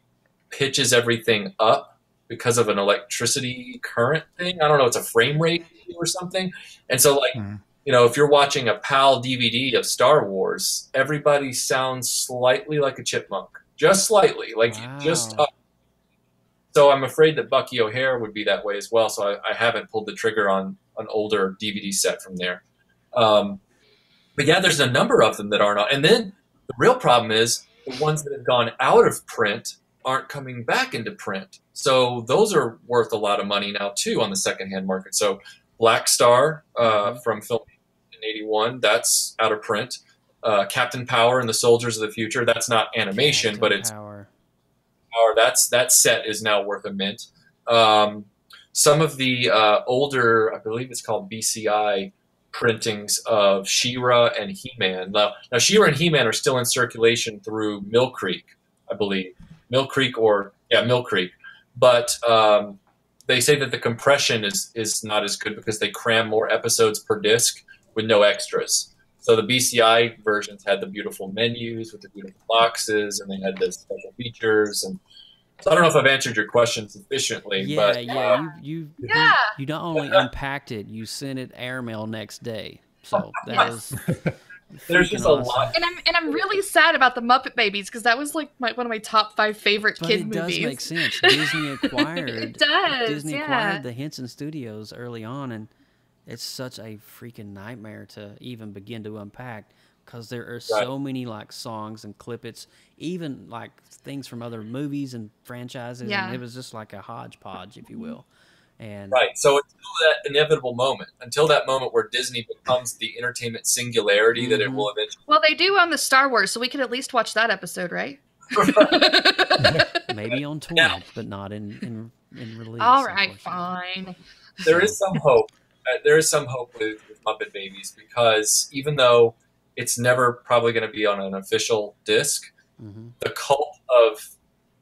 pitches everything up because of an electricity current thing. I don't know, it's a frame rate or something. And so, like, you know, if you're watching a PAL DVD of Star Wars, everybody sounds slightly like a chipmunk, just slightly, like just up. So I'm afraid that Bucky O'Hare would be that way as well. So I haven't pulled the trigger on an older DVD set from there. But yeah, there's a number of them that aren't on. And then the real problem is the ones that have gone out of print aren't coming back into print. So those are worth a lot of money now too on the secondhand market. So Black Star from film in '81, that's out of print. Captain Power and the Soldiers of the Future, that's not animation, but it's Power. That set is now worth a mint. Some of the older, I believe it's called BCI printings of She-Ra and He-Man. Now She-Ra and He-Man are still in circulation through Mill Creek, I believe. Mill Creek. But they say that the compression is not as good because they cram more episodes per disc with no extras. So the BCI versions had the beautiful menus with the beautiful boxes, and they had the special features. And so I don't know if I've answered your question sufficiently. Yeah, but, you not only unpacked it, you sent it airmail next day. So that was there's just a lot. And I'm really sad about the Muppet Babies because that was like one of my top 5 favorite kid movies. It does make sense. Disney acquired. It does. Disney acquired the Henson Studios early on, and it's such a freaking nightmare to even begin to unpack because there are so many like songs and clippets, even like things from other movies and franchises. Yeah. And it was just like a hodgepodge, if you will. And So until that inevitable moment, until that moment where Disney becomes the entertainment singularity that it will eventually. Well, they do on the Star Wars, so we can at least watch that episode, right? maybe on tour, but not in release. All right, fine. There is some hope. There is some hope with Muppet Babies because even though it's never probably going to be on an official disc, the cult of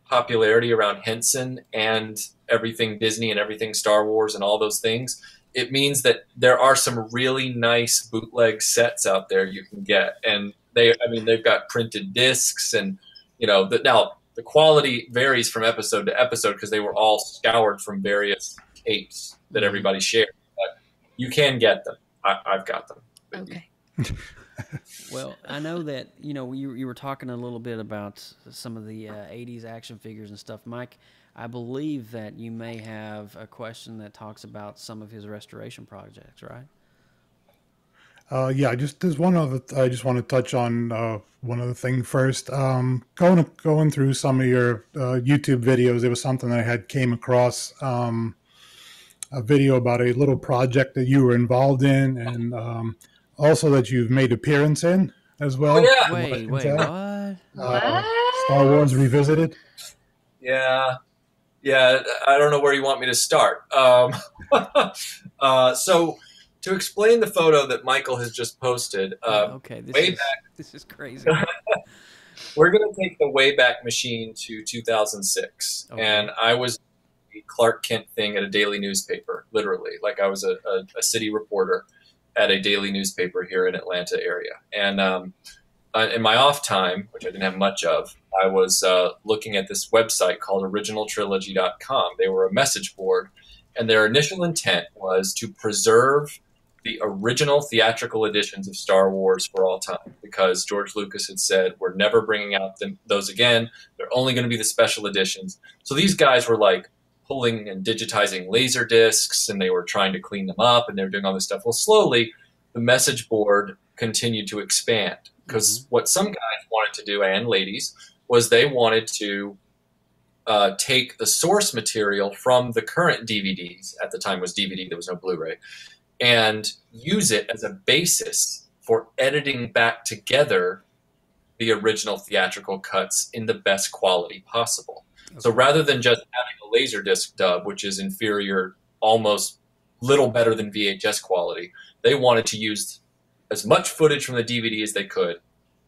popularity around Henson and everything Disney and everything Star Wars and all those things, it means that there are some really nice bootleg sets out there you can get. And they've got printed discs and, now the quality varies from episode to episode because they were all scoured from various tapes that everybody shared. But you can get them. I've got them. Okay. Well, I know that, you were talking a little bit about some of the 80s action figures and stuff. Mike, I believe that you may have a question that talks about some of his restoration projects, right? There's one other. I just want to touch on one other thing first. Going through some of your YouTube videos, there was something that I came across, a video about a little project that you were involved in, and also that you've made appearance in as well. Oh, yeah. Wait, what? Star Wars Revisited. Yeah, Yeah, I don't know where you want me to start. So to explain the photo that Michael has just posted, okay, this is crazy. We're going to take the Wayback Machine to 2006, and I was a Clark Kent thing at a daily newspaper, literally. Like I was a city reporter at a daily newspaper here in Atlanta area. And in my off time, which I didn't have much of, I was looking at this website called originaltrilogy.com. They were a message board, and their initial intent was to preserve the original theatrical editions of Star Wars for all time, because George Lucas had said, we're never bringing out those again. They're only going to be the special editions. So these guys were like pulling and digitizing laser discs, and they were trying to clean them up, and they were doing all this stuff. Well, slowly, the message board continued to expand, because what some guys wanted to do, and ladies, was they wanted to take the source material from the current DVDs. At the time it was DVD, there was no Blu-ray, and use it as a basis for editing back together the original theatrical cuts in the best quality possible. Okay. So rather than just having a Laserdisc dub, which is inferior, almost little better than VHS quality, they wanted to use as much footage from the DVD as they could,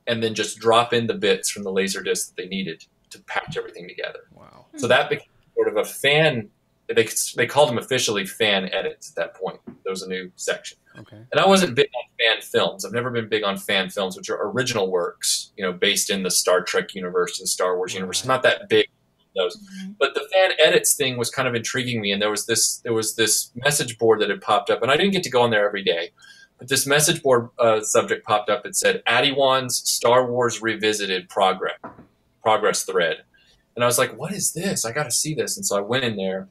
and then just drop in the bits from the Laserdisc that they needed to patch everything together. Wow. So that became sort of a fan. They called them officially fan edits at that point. There was a new section. Okay. And I wasn't big on fan films. I've never been big on fan films, which are original works, based in the Star Trek universe, the Star Wars universe. It's not that big, those. But the fan edits thing was kind of intriguing me, and there was this message board that had popped up, and I didn't get to go on there every day. But this message board subject popped up. It said, Addywan's Star Wars Revisited progress thread. And I was like, what is this? I got to see this. And so I went in there,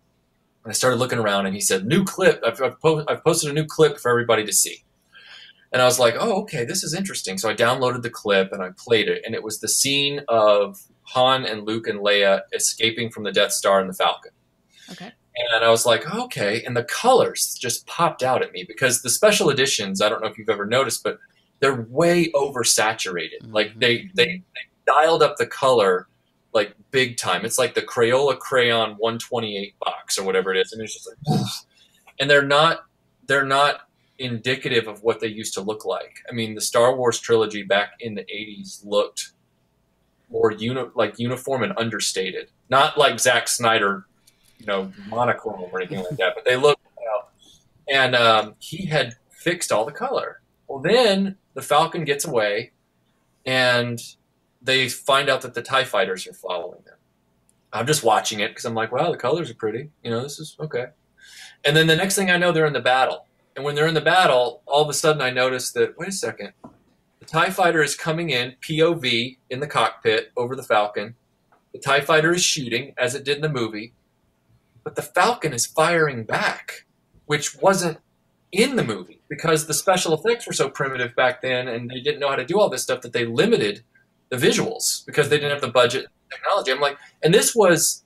and I started looking around, and he said, new clip. I've posted a new clip for everybody to see. And I was like, oh, okay, this is interesting. So I downloaded the clip, and I played it. And it was the scene of Han and Luke and Leia escaping from the Death Star and the Falcon. Okay. And I was like, okay. And the colors just popped out at me, because the special editions, I don't know if you've ever noticed, but they're way oversaturated. Like they dialed up the color like big time. It's like the Crayola Crayon 128 box or whatever it is. And it's just like, and they're not indicative of what they used to look like. I mean, the Star Wars trilogy back in the 80s looked more uniform and understated. Not like Zack Snyder, monochrome or anything like that, but they looked and he had fixed all the color. Well, then the Falcon gets away, and they find out that the TIE fighters are following them. I'm just watching it because I'm like, wow, the colors are pretty. This is okay. And then the next thing I know, they're in the battle. And when they're in the battle, all of a sudden I notice that, wait a second, the TIE fighter is coming in, POV, in the cockpit over the Falcon. The TIE fighter is shooting, as it did in the movie. But the Falcon is firing back, which wasn't in the movie, because the special effects were so primitive back then, and they didn't know how to do all this stuff, that they limited the visuals because they didn't have the budget and technology. I'm like, and this was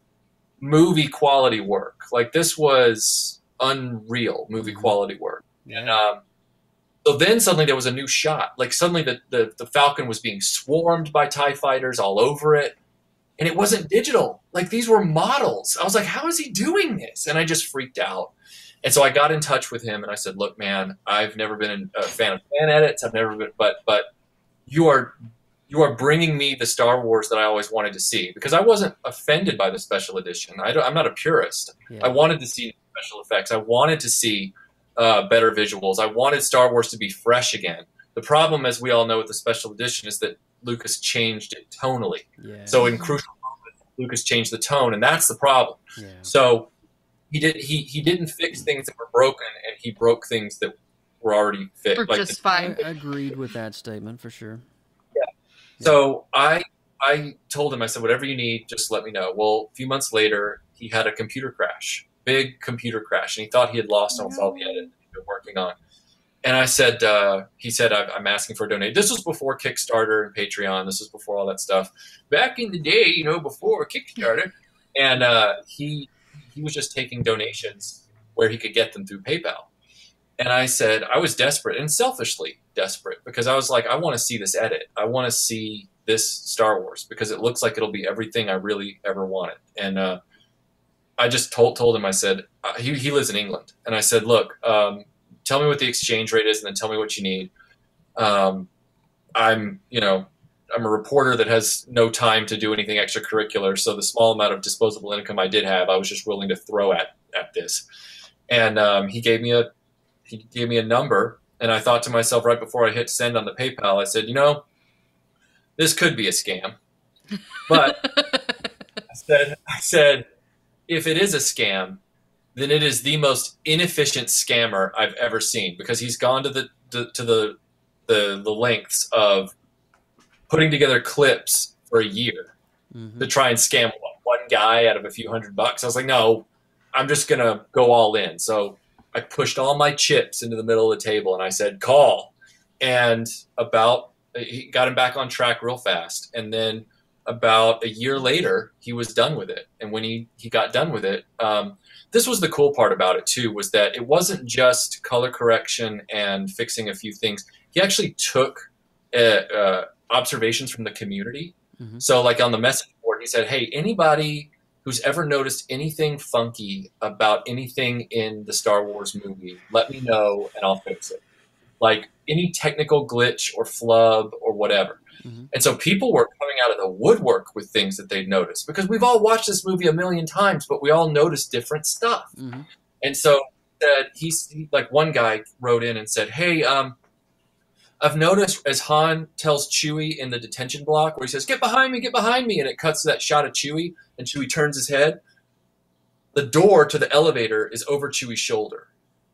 movie quality work. Like, this was unreal movie quality work. Yeah. And so then suddenly there was a new shot. Like, suddenly the Falcon was being swarmed by TIE fighters all over it. And it wasn't digital. Like, these were models. I was like, how is he doing this? And I just freaked out. And so I got in touch with him, and I said, look, man, I've never been a fan of fan edits. I've never been, but you are bringing me the Star Wars that I always wanted to see, because I wasn't offended by the special edition. I'm not a purist. Yeah. I wanted to see special effects. I wanted to see better visuals. I wanted Star Wars to be fresh again. The problem, as we all know with the special edition, is that Lucas changed it tonally. Yeah. So in crucial moments, Lucas changed the tone, and that's the problem. Yeah. So he didn't fix things that were broken, and he broke things that were already fixed. Or just fine. I agreed with that statement for sure. Yeah. So I told him, I said, whatever you need, just let me know. Well, a few months later, he had a computer crash, big computer crash, and he thought he had lost almost all the edit that he'd been working on. And I said, he said, I'm asking for a donation. This was before Kickstarter and Patreon. This was before all that stuff. Back in the day, before Kickstarter. And he was just taking donations where he could get them through PayPal. And I said, I was desperate, and selfishly desperate, because I was like, I want to see this edit. I want to see this Star Wars, because it looks like it'll be everything I really ever wanted. And I just told him, I said, he lives in England. And I said, look, tell me what the exchange rate is and then tell me what you need. I'm a reporter that has no time to do anything extracurricular. So the small amount of disposable income I did have, I was just willing to throw at this. And he gave me a number. And I thought to myself right before I hit send on the PayPal, I said, this could be a scam. But I said, if it is a scam, then it is the most inefficient scammer I've ever seen, because he's gone to the lengths of putting together clips for a year to try and scam one guy out of a few $100. I was like, no, I'm just going to go all in. So I pushed all my chips into the middle of the table and I said, call. And he got him back on track real fast. And then about a year later, he was done with it. And when he got done with it, this was the cool part about it too, was that it wasn't just color correction and fixing a few things. He actually took observations from the community. So like on the message board, he said, hey, anybody who's ever noticed anything funky about anything in the Star Wars movie, let me know and I'll fix it. Like any technical glitch or flub or whatever. And so people were coming out of the woodwork with things that they'd noticed, because we've all watched this movie a million times, but we all notice different stuff. And so like one guy wrote in and said, hey, I've noticed as Han tells Chewie in the detention block where he says, get behind me, and it cuts to that shot of Chewie, and Chewie turns his head, the door to the elevator is over Chewie's shoulder.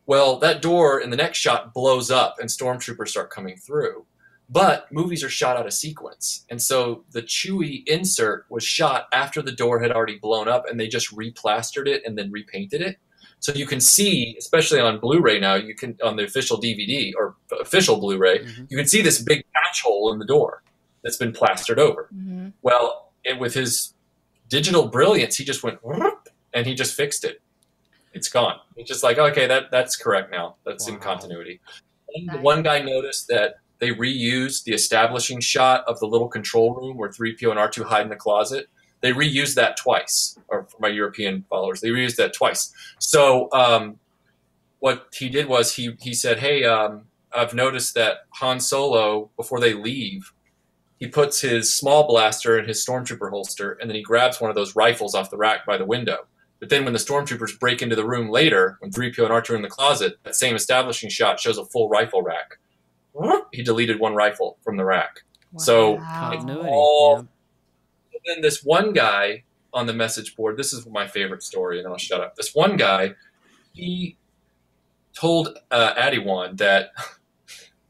Well, that door in the next shot blows up and stormtroopers start coming through. But movies are shot out of sequence. And so the Chewie insert was shot after the door had already blown up, and they just replastered it and then repainted it. So you can see, especially on Blu-ray now, you can, on the official DVD or official Blu-ray, you can see this big patch hole in the door that's been plastered over. Well, with his digital brilliance, he just went, and he just fixed it. It's gone. It's just like, okay, that's correct now. That's in continuity. And one guy noticed that they reused the establishing shot of the little control room where 3PO and R2 hide in the closet. They reused that twice, or for my European followers, they reused that twice. So what he did was he said, hey, I've noticed that Han Solo, before they leave, he puts his small blaster in his stormtrooper holster, and then he grabs one of those rifles off the rack by the window. But then when the stormtroopers break into the room later, when 3PO and R2 are in the closet, that same establishing shot shows a full rifle rack. He deleted one rifle from the rack. Wow. So then this one guy on the message board, this is my favorite story, and I'll shut up. This one guy, he told Adiwan that,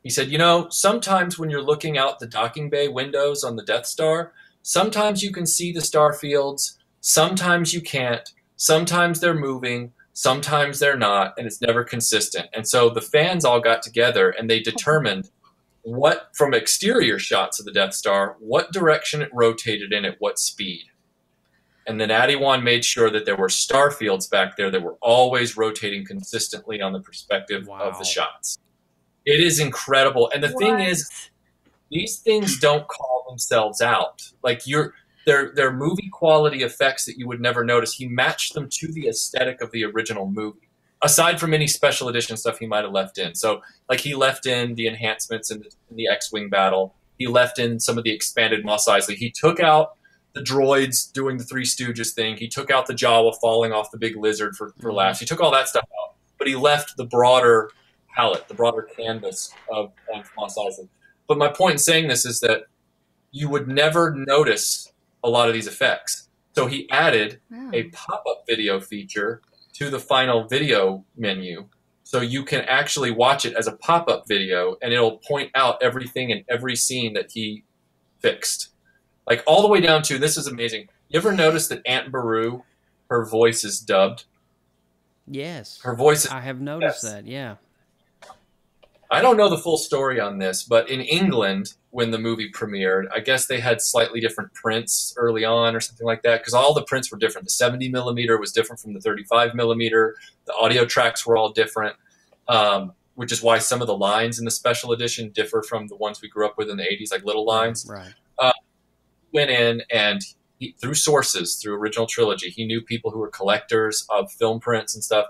he said, sometimes when you're looking out the docking bay windows on the Death Star, sometimes you can see the star fields, sometimes you can't, sometimes they're moving, sometimes they're not, and it's never consistent. And so the fans all got together and they determined what, from exterior shots of the Death Star, what direction it rotated in at what speed. And then Adiwan made sure that there were star fields back there that were always rotating consistently on the perspective of the shots. It is incredible. And the thing is, these things don't call themselves out. Like they're movie quality effects that you would never notice. He matched them to the aesthetic of the original movie, aside from any special edition stuff he might have left in. So like he left in the enhancements in the X-Wing battle. He left in some of the expanded Mos Eisley. He took out the droids doing the Three Stooges thing. He took out the Jawa falling off the big lizard for laughs. He took all that stuff out. But he left the broader palette, the broader canvas of Mos Eisley. But my point in saying this is that you would never notice a lot of these effects. So he added a pop-up video feature to the final video menu. So you can actually watch it as a pop-up video, and it'll point out everything in every scene that he fixed. Like all the way down to, this is amazing. You ever notice that Aunt Beru, her voice is dubbed? Yes. Her voice is, I have noticed that, yeah. I don't know the full story on this, but in England, when the movie premiered, I guess they had slightly different prints early on or something like that, because all the prints were different. The 70 millimeter was different from the 35 millimeter. The audio tracks were all different, which is why some of the lines in the special edition differ from the ones we grew up with in the 80s, like little lines. Right. Went in and through sources, through original trilogy, he knew people who were collectors of film prints and stuff.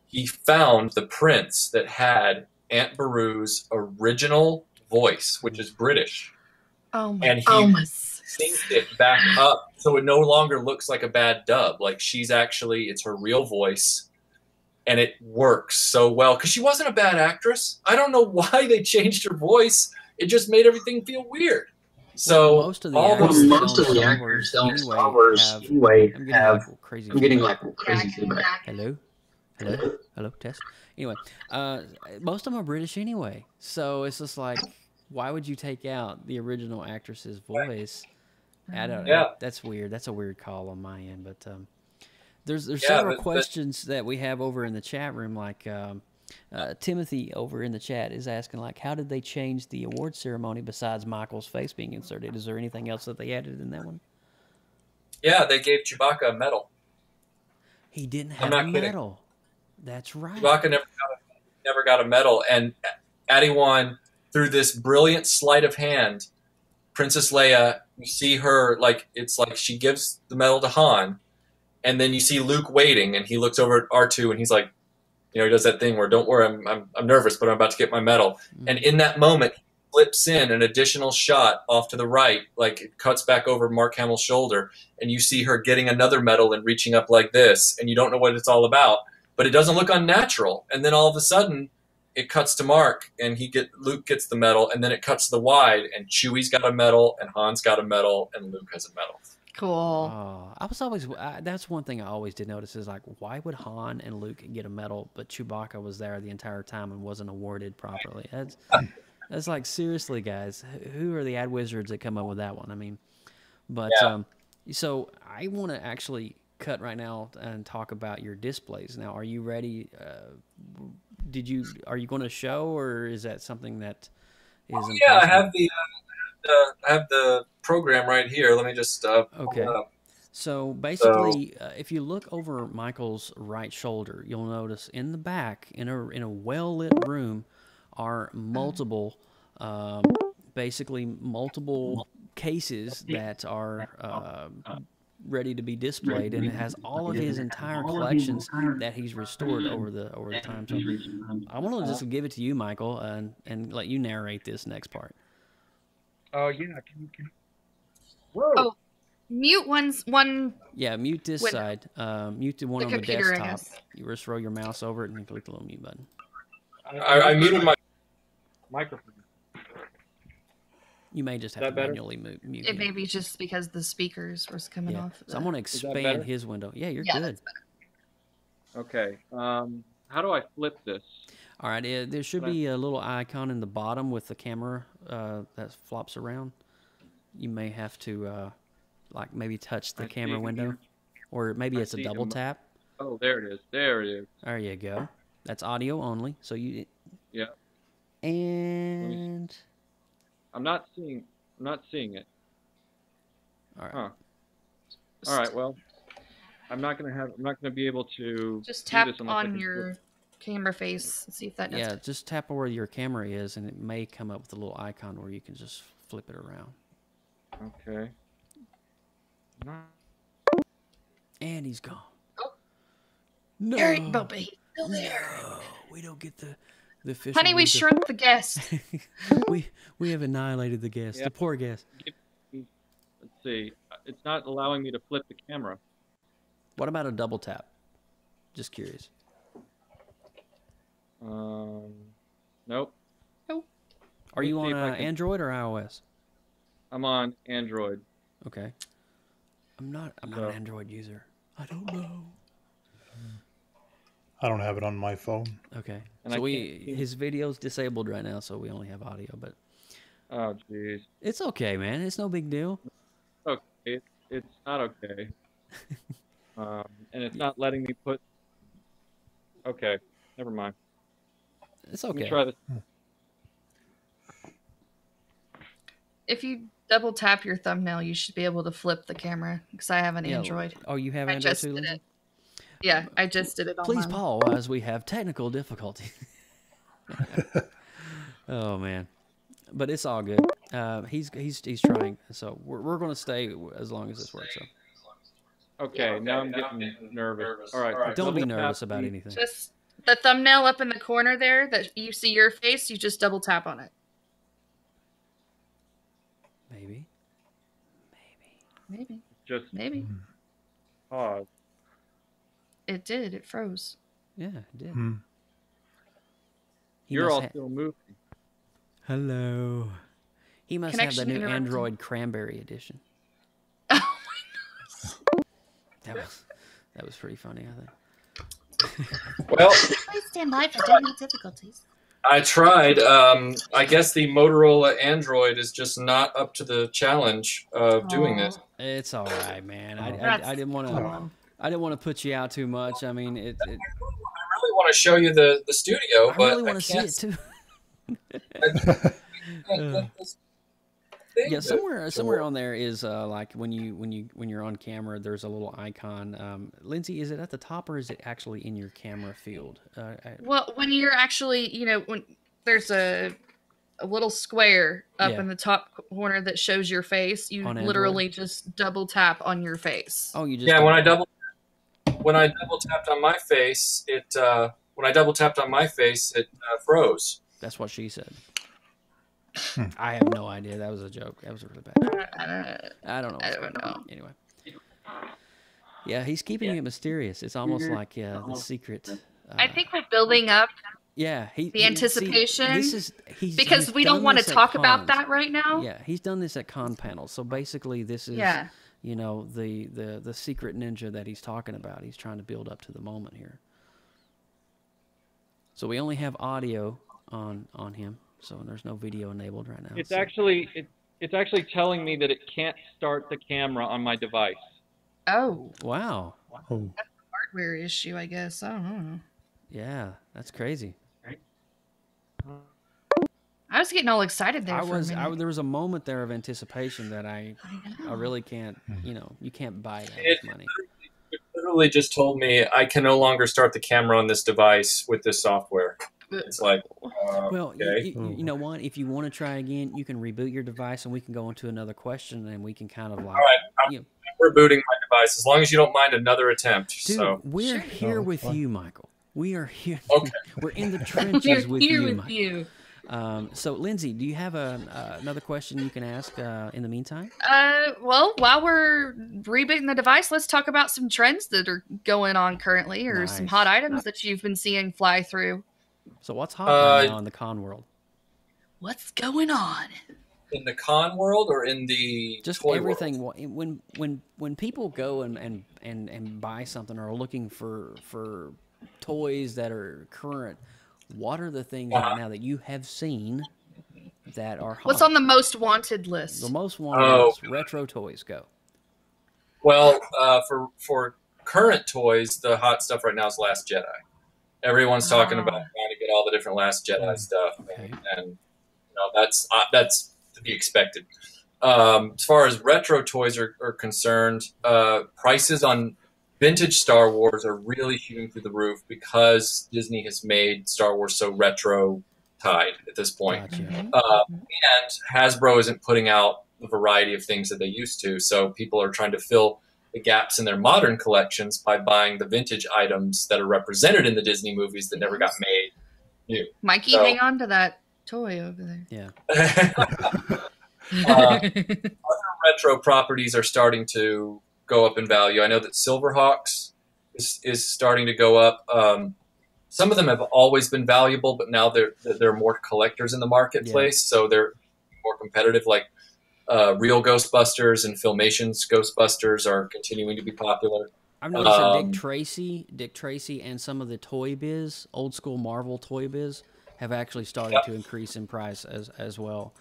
He found the prints that had Aunt Beru's original voice, which is British. Oh my! And he synced it back up so it no longer looks like a bad dub. Like it's her real voice, and it works so well because she wasn't a bad actress. I don't know why they changed her voice. It just made everything feel weird. So most of the actors in Star Wars anyway have. I'm getting like crazy feedback. Hello, test. Anyway, most of them are British anyway, so it's just like, why would you take out the original actress's voice? I don't know. That's weird. That's a weird call on my end, but there's several questions that we have over in the chat room, like Timothy over in the chat is asking, like, how did they change the award ceremony besides Michael's face being inserted? Is there anything else that they added in that one? Yeah, they gave Chewbacca a medal. He didn't have a medal. That's right. Chewbacca never got a medal, and Adi-Wan, through this brilliant sleight of hand, Princess Leia, you see her, like, it's like she gives the medal to Han, and then you see Luke waiting, and he looks over at R2, and he's like, you know, he does that thing where, don't worry, I'm nervous, but I'm about to get my medal. Mm-hmm. And in that moment, he flips in an additional shot off to the right, like it cuts back over Mark Hamill's shoulder, and you see her getting another medal and reaching up like this, and you don't know what it's all about, but it doesn't look unnatural. And then all of a sudden, it cuts to Mark, and Luke gets the medal, and then it cuts to the wide, and Chewie's got a medal, and Han's got a medal, and Luke has a medal. Cool. I was always that's one thing I always did notice is, like, why would Han and Luke get a medal, but Chewbacca was there the entire time and wasn't awarded properly? That's like, seriously, guys, who are the ad wizards that come up with that one? I mean, but so I want to actually cut right now and talk about your displays. Now, are you ready? Are you going to show, or is that something that is? Yeah, I have the program right here. Let me just okay. So basically, if you look over Michael's right shoulder, you'll notice in the back, in a well lit room, are multiple, basically multiple cases that are ready to be displayed, and it has all of his entire collections that he's restored over the time. So I want to just give it to you, Michael, and let you narrate this next part. Oh yeah, can whoa. Oh, mute one. Yeah, mute this side. Mute the one on the desktop. You just throw your mouse over it and click the little mute button. I muted my microphone. You may just have to manually mute. It may be just because the speakers was coming off. So I'm going to expand his window. Yeah, you're good. That's better. Okay. How do I flip this? All right. There should be a little icon in the bottom with the camera that flops around. You may have to like maybe touch the camera window, or maybe it's a double tap. Oh, there it is. There it is. There you go. That's audio only. So you. Yeah. And. I'm not seeing it. All right. Huh. All right. Well, I'm not gonna be able to. Just tap on your camera face and see if that does it. Just tap where your camera is, and it may come up with a little icon where you can just flip it around. Okay. And he's gone. Oh. No. There, Bobby. Still there. No, we don't get the fish. Honey, we shrunk the guest. we have annihilated the guest. Yeah. The poor guest. Let's see. It's not allowing me to flip the camera. What about a double tap? Just curious. Nope. Nope. Are you on Android or iOS? I'm on Android. Okay. I'm not an Android user. I don't know. I don't have it on my phone. Okay. And so his video's disabled right now, so we only have audio, but oh jeez. It's okay, man. It's no big deal. Okay. It's not okay. And it's not letting me put. Okay. Never mind. It's okay. Let me try this. If you double tap your thumbnail, you should be able to flip the camera, because I have an Android. Oh, you have Android too, Lindsay? Yeah, I just did it on Please mine. pause as we have technical difficulty. Oh, man. But it's all good. He's trying. So we're going to stay as long as this works. So. Okay, now I'm getting nervous. All right. Don't be nervous about anything. Just the thumbnail up in the corner there that you see your face, you just double tap on it. Maybe. Just maybe. Pause. It did. It froze. Yeah, it did. You're all still moving. Hello. He must have the new Android Cranberry Edition. Oh my goodness. That was pretty funny, I think. Well, Please stand by for technical difficulties. I tried. I guess the Motorola Android is just not up to the challenge of doing this. It's all right, man. I didn't want to. I didn't want to put you out too much. I mean, I really want to show you the studio, I but really want to see it too. Yeah, somewhere on there is like when you're on camera, there's a little icon. Lindsay, is it at the top or is it actually in your camera field? Well, when you're actually, when there's a little square up in the top corner that shows your face, you literally just double tap on your face. Oh, you just when I double tapped on my face, it froze. That's what she said. I have no idea. That was a joke. That was really bad. I don't know. I don't know. Anyway. Yeah, he's keeping it mysterious. It's almost like the secret. I think we're building up. Yeah, the anticipation. See, because we don't want to talk about that right now. Yeah, he's done this at con panels. So basically, this is the secret ninja that he's talking about. He's trying to build up to the moment here. So we only have audio on him. So there's no video enabled right now. It's actually telling me that it can't start the camera on my device. Oh. Wow. That's a hardware issue, I guess. I don't know. Yeah, that's crazy. I was getting all excited there. There was a moment there of anticipation that I really can't. You can't buy that with money. It literally just told me I can no longer start the camera on this device with this software. It's like, well, okay. You know what? If you want to try again, you can reboot your device, and we can go into another question, and we can kind of like. All right, I'm rebooting my device as long as you don't mind another attempt. Dude, so we're here with you, Michael. We are here. Okay. We're in the trenches with here you, with you. So, Lindsay, do you have another question you can ask in the meantime? Well, while we're rebooting the device, let's talk about some trends that are going on currently, or some hot items that you've been seeing fly through. So what's hot right now in the con world? What's going on? In the con world or in the just toy everything? world? When people go and buy something or are looking for toys that are current, what are the things right now that you have seen that are hot? What's on the most wanted list? The most wanted list. Retro toys. Go. Well, for current toys, the hot stuff right now is Last Jedi. Everyone's talking about trying to get all the different Last Jedi stuff, and that's to be expected. As far as retro toys are concerned, prices on vintage Star Wars are really shooting through the roof because Disney has made Star Wars so retro-tied at this point. Gotcha. And Hasbro isn't putting out the variety of things that they used to, so people are trying to fill the gaps in their modern collections by buying the vintage items that are represented in the Disney movies that never got made new. Mikey, hang on to that toy over there. Yeah. Other retro properties are starting to go up in value. I know that Silverhawks is starting to go up. Some of them have always been valuable, but now there are more collectors in the marketplace, so they're more competitive. Like Real Ghostbusters and Filmation's Ghostbusters are continuing to be popular. I've noticed that Dick Tracy, and some of the Toy Biz, old school Marvel Toy Biz, have actually started to increase in price as well.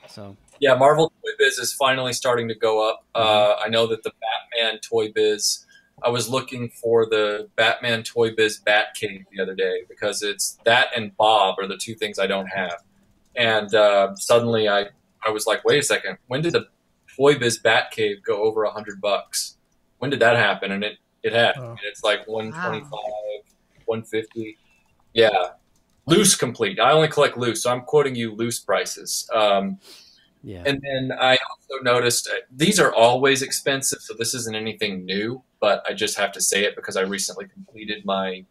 So yeah, Marvel Toy Biz is finally starting to go up. I know that the Batman Toy Biz. I was looking for the Batman Toy Biz Batcave the other day because it's that and Bob are the two things I don't have. And suddenly I was like, wait a second, when did the Toy Biz Batcave go over $100? When did that happen? And it had. And it's like 125, 150. Yeah. loose complete. I only collect loose, so I'm quoting you loose prices. Yeah. And then I also noticed these are always expensive, so this isn't anything new, but I just have to say it because I recently completed my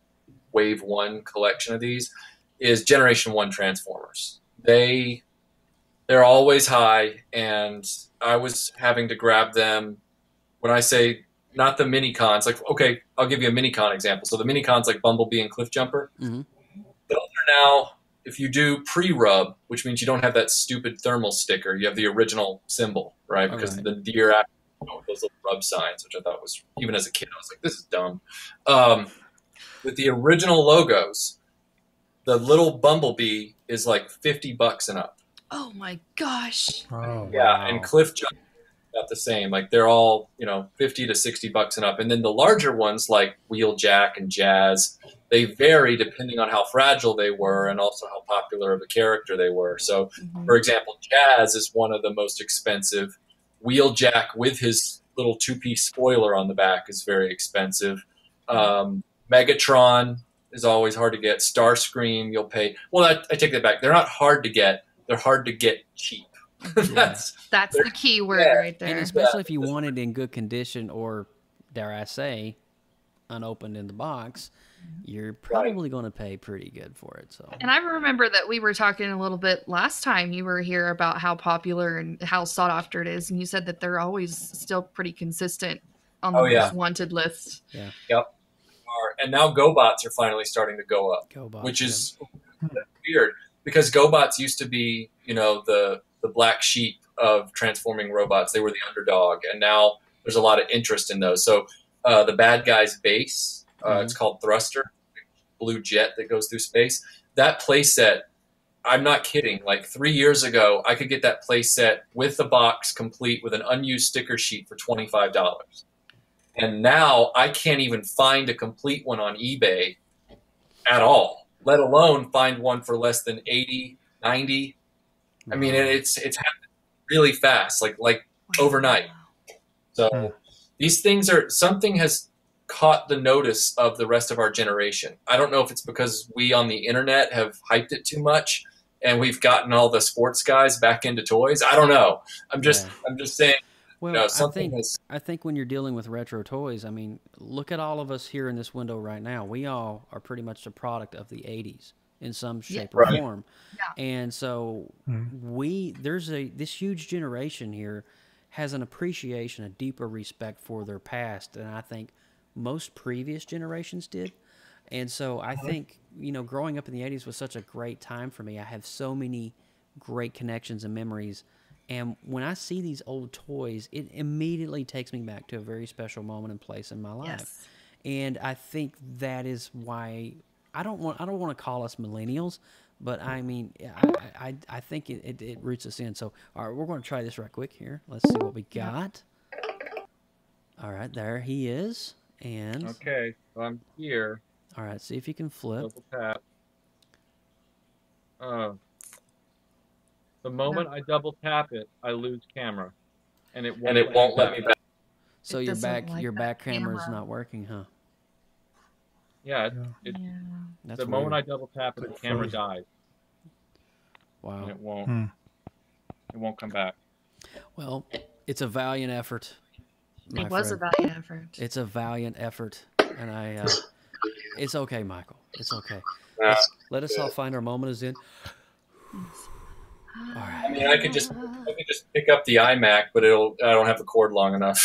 Wave 1 collection of these, is Generation 1 Transformers. They're always high, and I was having to grab them when I say not the mini-cons. Like, okay, I'll give you a mini-con example. So the mini-cons like Bumblebee and Cliffjumper, Mm-hmm. those are now, if you do pre-rub, which means you don't have that stupid thermal sticker, you have the original symbol, right? Because the year after, those little rub signs, which I thought was, even as a kid, I was like, this is dumb. With the original logos, the little Bumblebee is like $50 and up. Oh my gosh. Oh, yeah, and Cliffjumper about the same. Like they're all, $50 to $60 and up. And then the larger ones like Wheeljack and Jazz, they vary depending on how fragile they were and also how popular of a character they were. So, for example, Jazz is one of the most expensive. Wheeljack with his little two-piece spoiler on the back is very expensive. Megatron is always hard to get. Starscream, you'll pay. Well, I take that back. They're not hard to get. They're hard to get cheap. That's the key word right there. And especially if you want it in good condition, or dare I say, unopened in the box, you're probably going to pay pretty good for it. So. And I remember that we were talking a little bit last time you were here about how popular and how sought after it is, and you said that they're always still pretty consistent on the most wanted list. Yeah. Yep. And now GoBots are finally starting to go up, which is weird because GoBots used to be, the black sheep of transforming robots. They were the underdog, and now there's a lot of interest in those. So the bad guy's base, it's called Thruster, blue jet that goes through space. That playset, I'm not kidding. Like 3 years ago, I could get that playset with the box complete with an unused sticker sheet for $25. And now I can't even find a complete one on eBay at all, let alone find one for less than 80, 90. I mean, it's happened really fast, like overnight. So these things something has caught the notice of the rest of our generation. I don't know if it's because we on the internet have hyped it too much and we've gotten all the sports guys back into toys. I don't know. I'm just saying. Well, I think when you're dealing with retro toys, I mean, look at all of us here in this window right now. We all are pretty much a product of the 80s in some shape or form. Yeah. And so this huge generation here has an appreciation, a deeper respect for their past than I think most previous generations did. And so I think, growing up in the 80s was such a great time for me. I have so many great connections and memories. And when I see these old toys, it immediately takes me back to a very special moment and place in my life. Yes. And I think that is why I don't want to call us millennials, but I mean, I think it roots us in. So, all right, we're going to try this right quick here. Let's see what we got. All right, there he is. And okay, so I'm here. All right, see if you can flip. Double tap. The moment I double tap it, I lose camera, and it won't let me back. So your back camera is not working, huh? Yeah, the moment I double tap it, the camera dies. Wow. And it won't come back. Well, it's a valiant effort. It was a valiant effort. It's a valiant effort, and it's okay, Michael. It's okay. Let us all find our moment as in. All right. I mean, I could just pick up the iMac, but I don't have the cord long enough.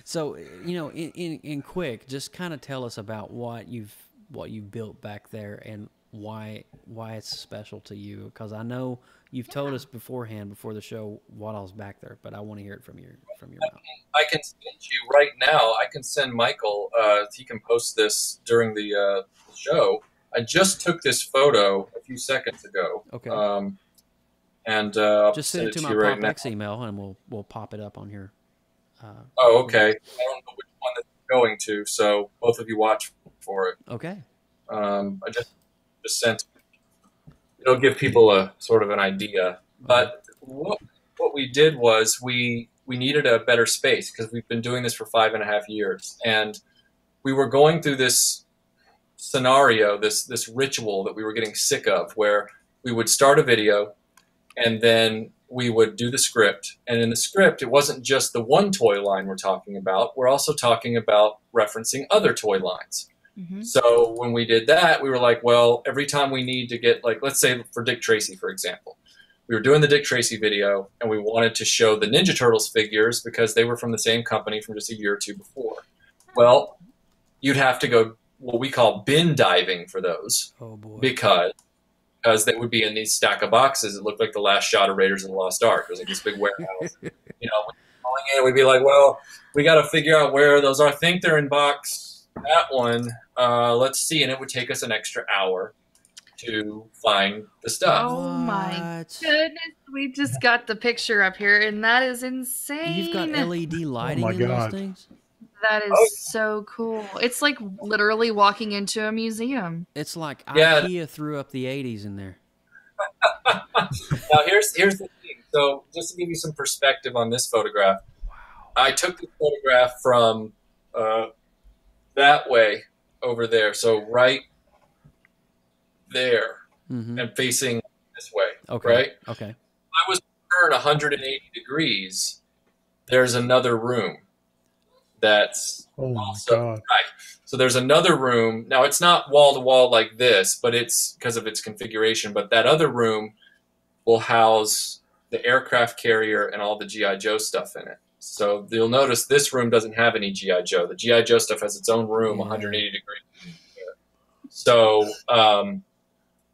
So, in quick, just kind of tell us about what you've built back there and why it's special to you. Because I know you've told us beforehand, before the show, what all's back there, but I want to hear it from your mouth. I can send you right now. I can send Michael. He can post this during the show. I just took this photo a few seconds ago. Okay. And just send it to my PopX email, and we'll pop it up on here. Okay. I don't know which one it's going to, so both of you watch for it. Okay. I just sent. It'll give people a sort of an idea. But what we did was we needed a better space because we've been doing this for 5.5 years, and we were going through this scenario, this ritual that we were getting sick of, where we would start a video and then we would do the script. And in the script, it wasn't just the one toy line we're talking about. We're also talking about referencing other toy lines. So when we did that, we were like, well, every time we need to get, like, let's say for Dick Tracy, for example, we were doing the Dick Tracy video and we wanted to show the Ninja Turtles figures because they were from the same company from just a year or two before. Well, you'd have to go what we call bin diving for those. Oh boy. Because they would be in these stack of boxes. It looked like the last shot of Raiders of the Lost Ark. It was like this big warehouse. You know, calling in, we'd be like, well, we got to figure out where those are. I think they're in box that one. Let's see. And it would take us an extra hour to find the stuff. Oh my goodness. We just got the picture up here, and that is insane. You've got LED lighting in those things? That is so cool. It's like literally walking into a museum. It's like IKEA threw up the 80s in there. Now, here's the thing. So just to give you some perspective on this photograph, I took this photograph from that way over there. So right there and facing this way. Okay. Right? Okay. If I was to turn 180 degrees, there's another room. That's also right. So there's another room. Now it's not wall to wall like this, but it's because of its configuration. But that other room will house the aircraft carrier and all the G.I. Joe stuff in it. So you'll notice this room doesn't have any G.I. Joe. The G.I. Joe stuff has its own room, 180 degrees. So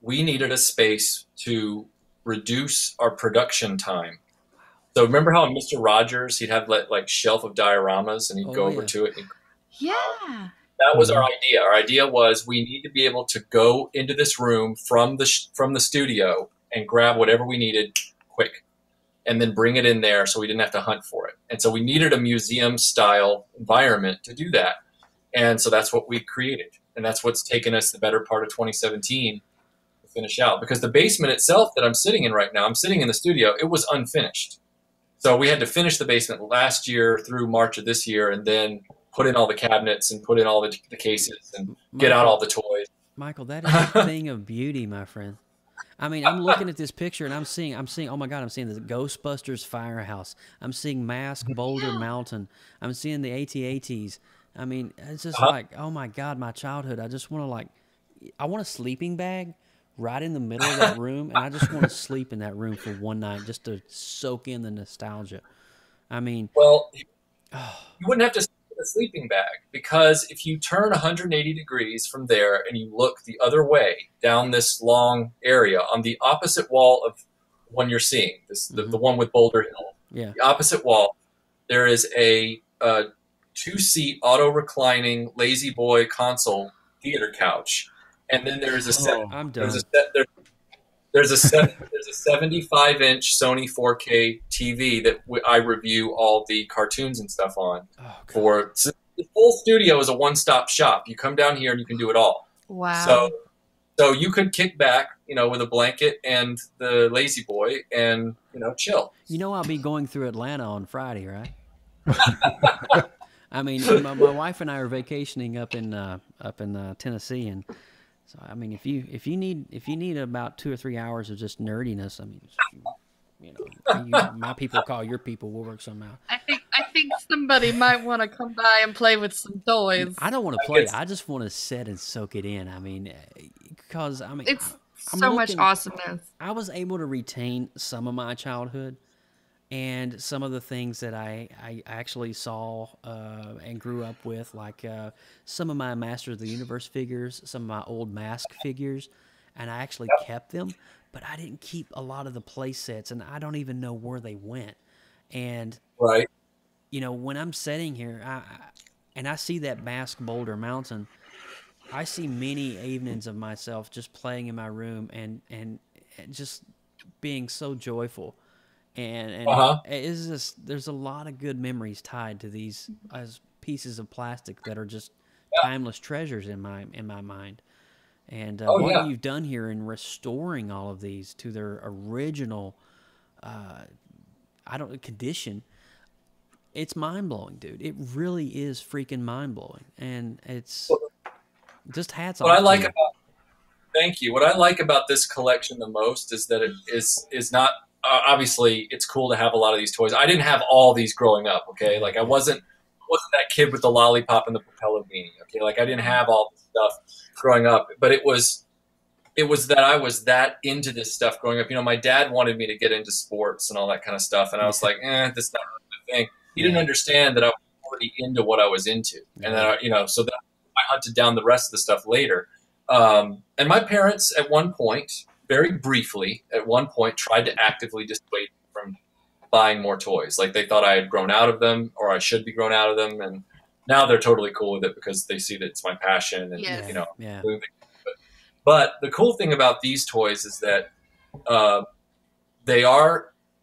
we needed a space to reduce our production time. So remember how Mr. Rogers, he'd have like shelf of dioramas and he'd go over to it. And, that was our idea. Our idea was we need to be able to go into this room from the studio and grab whatever we needed quick and then bring it in there so we didn't have to hunt for it. And so we needed a museum-style environment to do that. And so that's what we created. And that's what's taken us the better part of 2017 to finish out. Because the basement itself that I'm sitting in right now, I'm sitting in the studio, it was unfinished. So we had to finish the basement last year through March of this year and then put in all the cabinets and put in all the cases and get out all the toys. Michael, that is a thing of beauty, my friend. I mean, I'm looking at this picture and I'm seeing, oh my God, I'm seeing the Ghostbusters Firehouse. I'm seeing Mask Boulder Mountain. I'm seeing the AT-ATs. I mean, it's just like, oh my God, my childhood. I just want to I want a sleeping bag right in the middle of that room, and I just want to sleep in that room for one night just to soak in the nostalgia. I mean... Well, you wouldn't have to sleep in a sleeping bag, because if you turn 180 degrees from there and you look the other way down this long area, on the opposite wall of the one you're seeing, the one with Boulder Hill, the opposite wall, there is a two-seat auto-reclining Lazy Boy console theater couch. And then there's a I'm done. There's a 75-inch Sony 4K TV that I review all the cartoons and stuff on. So the whole studio is a one-stop shop. You come down here and you can do it all. Wow. So you could kick back, with a blanket and the Lazy Boy and chill. I'll be going through Atlanta on Friday, right? I mean, my wife and I are vacationing up in Tennessee, and so I mean, if you need about 2 or 3 hours of just nerdiness, I mean, my people call your people. We'll work something out. I think somebody might want to come by and play with some toys. I don't want to play. I just want to sit and soak it in. I mean, because it's so much awesomeness. I was able to retain some of my childhood. And some of the things that I actually saw and grew up with, like some of my Masters of the Universe figures, some of my old Mask figures, and I actually kept them, but I didn't keep a lot of the play sets, and I don't even know where they went. And, when I'm sitting here, and I see that Mask Boulder Mountain, I see many evenings of myself just playing in my room and just being so joyful. And it's just, there's a lot of good memories tied to these as pieces of plastic that are just timeless treasures in my mind. And what you've done here in restoring all of these to their original condition, it's mind blowing, dude. It really is freaking mind blowing, and it's Just hats What off. I like to you. about Thank you. What I like about this collection the most is that it is not obviously it's cool to have a lot of these toys. I didn't have all these growing up. Okay, like I wasn't that kid with the lollipop and the propeller beanie. Okay, like I didn't have all this stuff growing up, but it was that I was that into this stuff growing up. You know, my dad wanted me to get into sports and all that kind of stuff, and I was like, this is not really my thing. He didn't understand that I was already into what I was into, and then so that I hunted down the rest of the stuff later. And my parents, at one point, very briefly, tried to actively dissuade me from buying more toys. Like they thought I had grown out of them, or I should be grown out of them, and now they're totally cool with it because they see that it's my passion, and But the cool thing about these toys is that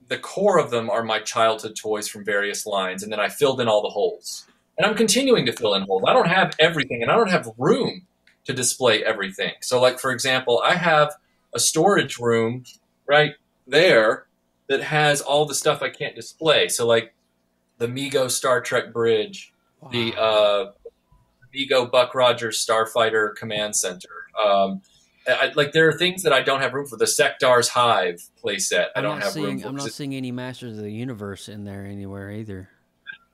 the core of them are my childhood toys from various lines, and then I filled in all the holes. And I'm continuing to fill in holes. I don't have everything, and I don't have room to display everything. So, like, for example, I have a storage room right there that has all the stuff I can't display. So, like, the Mego Star Trek bridge, the Mego Buck Rogers Starfighter Command Center. There are things that I don't have room for. The Sectar's Hive playset, I don't have room for. I'm not seeing any Masters of the Universe in there anywhere either.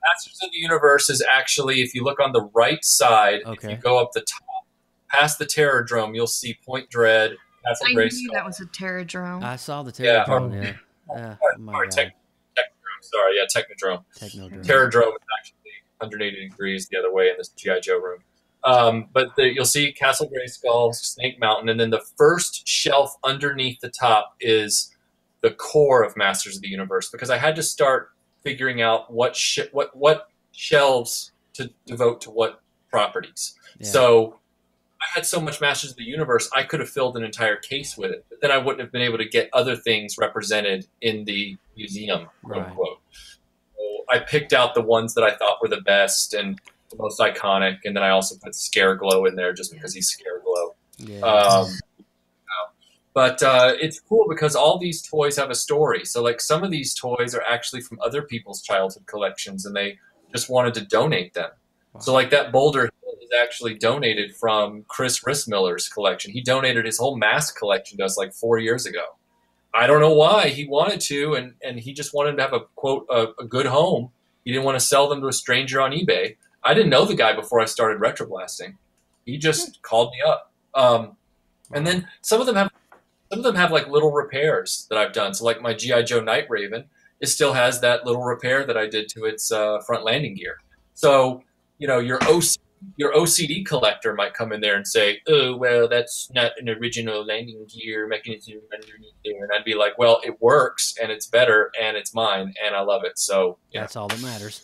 Masters of the Universe is actually, if you look on the right side, if you go up the top, past the Terrordrome, you'll see Point Dread, Castle Grayskull. I knew that was a Terrordrome. I saw the Terrordrome, Technodrome. Terrordrome is actually 180 degrees the other way in this G.I. Joe room. But you'll see Castle Grayskull, Snake Mountain, and then the first shelf underneath the top is the core of Masters of the Universe, because I had to start figuring out what shelves to devote to what properties. Yeah. So I had so much Masters of the Universe, I could have filled an entire case with it, but then I wouldn't have been able to get other things represented in the museum, quote unquote. So I picked out the ones that I thought were the best and the most iconic, and then I also put Scareglow in there just because he's Scareglow. Yeah. But it's cool because all these toys have a story. So, like, some of these toys are actually from other people's childhood collections, and they just wanted to donate them. Wow. So, like, that Boulder Hill is actually donated from Chris Rissmiller's collection. He donated his whole mask collection to us like 4 years ago. I don't know why. He wanted to, and he just wanted to have a good home. He didn't want to sell them to a stranger on eBay. I didn't know the guy before I started retroblasting. He just called me up. And then some of them have like little repairs that I've done. So like my G.I. Joe Night Raven, it still has that little repair that I did to its front landing gear. So, you know, your OCD collector might come in there and say, oh, well, that's not an original landing gear mechanism underneath there. And I'd be like, well, it works, and it's better, and it's mine, and I love it. So that's all that matters.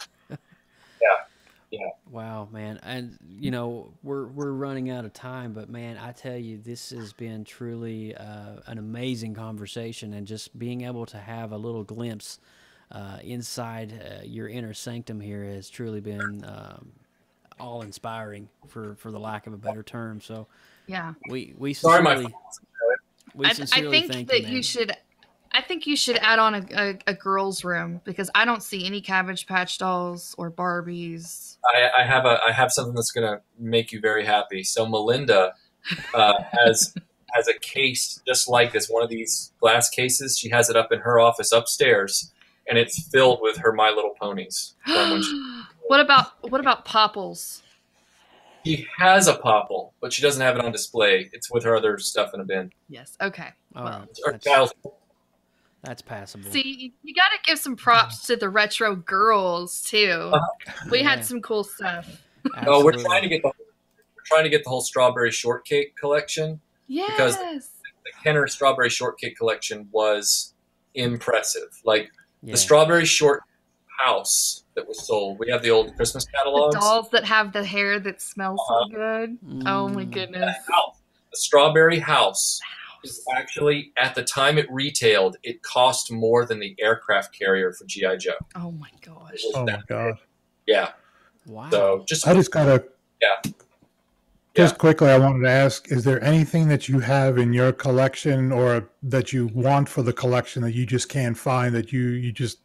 Yeah. Wow, man. And, you know, we're running out of time, but, man, I tell you, this has been truly an amazing conversation, and just being able to have a little glimpse inside your inner sanctum here has truly been all-inspiring, for the lack of a better term. So, yeah, we sincerely, I think that you should... I think you should add on a girls' room, because I don't see any Cabbage Patch Dolls or Barbies. I have something that's going to make you very happy. So Melinda has a case just like this, one of these glass cases. She has it up in her office upstairs, and it's filled with her My Little Ponies. What about Popples? She has a Popple, but she doesn't have it on display. It's with her other stuff in a bin. Yes. Okay. That's passable. See, you got to give some props to the retro girls too. We had some cool stuff. Oh, we're trying to get the whole Strawberry Shortcake collection. Yes. Because the Kenner Strawberry Shortcake collection was impressive. Like the Strawberry Short house that was sold. We have the old Christmas catalogs. The dolls that have the hair that smells so good. Oh my goodness. The Strawberry house. Is actually, at the time it retailed, it cost more than the aircraft carrier for G.I. Joe. Oh my gosh. Oh my god. Yeah. Wow. So quickly, I wanted to ask, is there anything that you have in your collection or that you want for the collection that you just can't find, that you just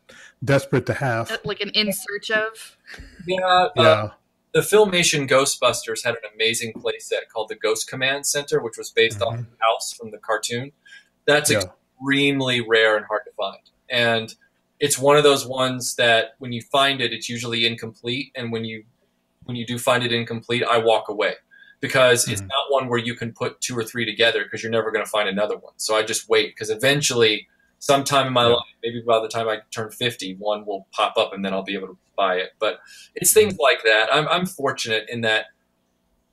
desperate to have? Like an in search of? Yeah. the Filmation Ghostbusters had an amazing play set called the Ghost Command Center, which was based off the house from the cartoon. That's extremely rare and hard to find. And it's one of those ones that when you find it, it's usually incomplete. And when you do find it incomplete, I walk away because it's not one where you can put 2 or 3 together because you're never going to find another one. So I just wait because eventually sometime in my life, maybe by the time I turn 50, one will pop up and then I'll be able to buy it. But it's things like that. I'm fortunate in that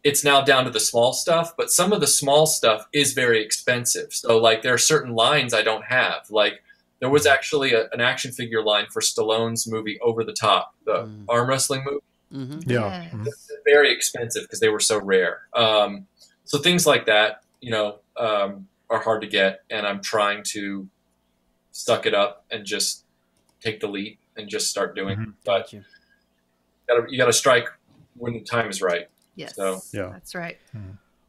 it's now down to the small stuff, but some of the small stuff is very expensive. So like there are certain lines I don't have. Like there was actually an action figure line for Stallone's movie Over the Top, the arm wrestling movie. It's very expensive because they were so rare. So things like that, are hard to get, and I'm trying to suck it up and just take the leap and just start doing it. But you got to strike when the time is right. Yes, so, that's right.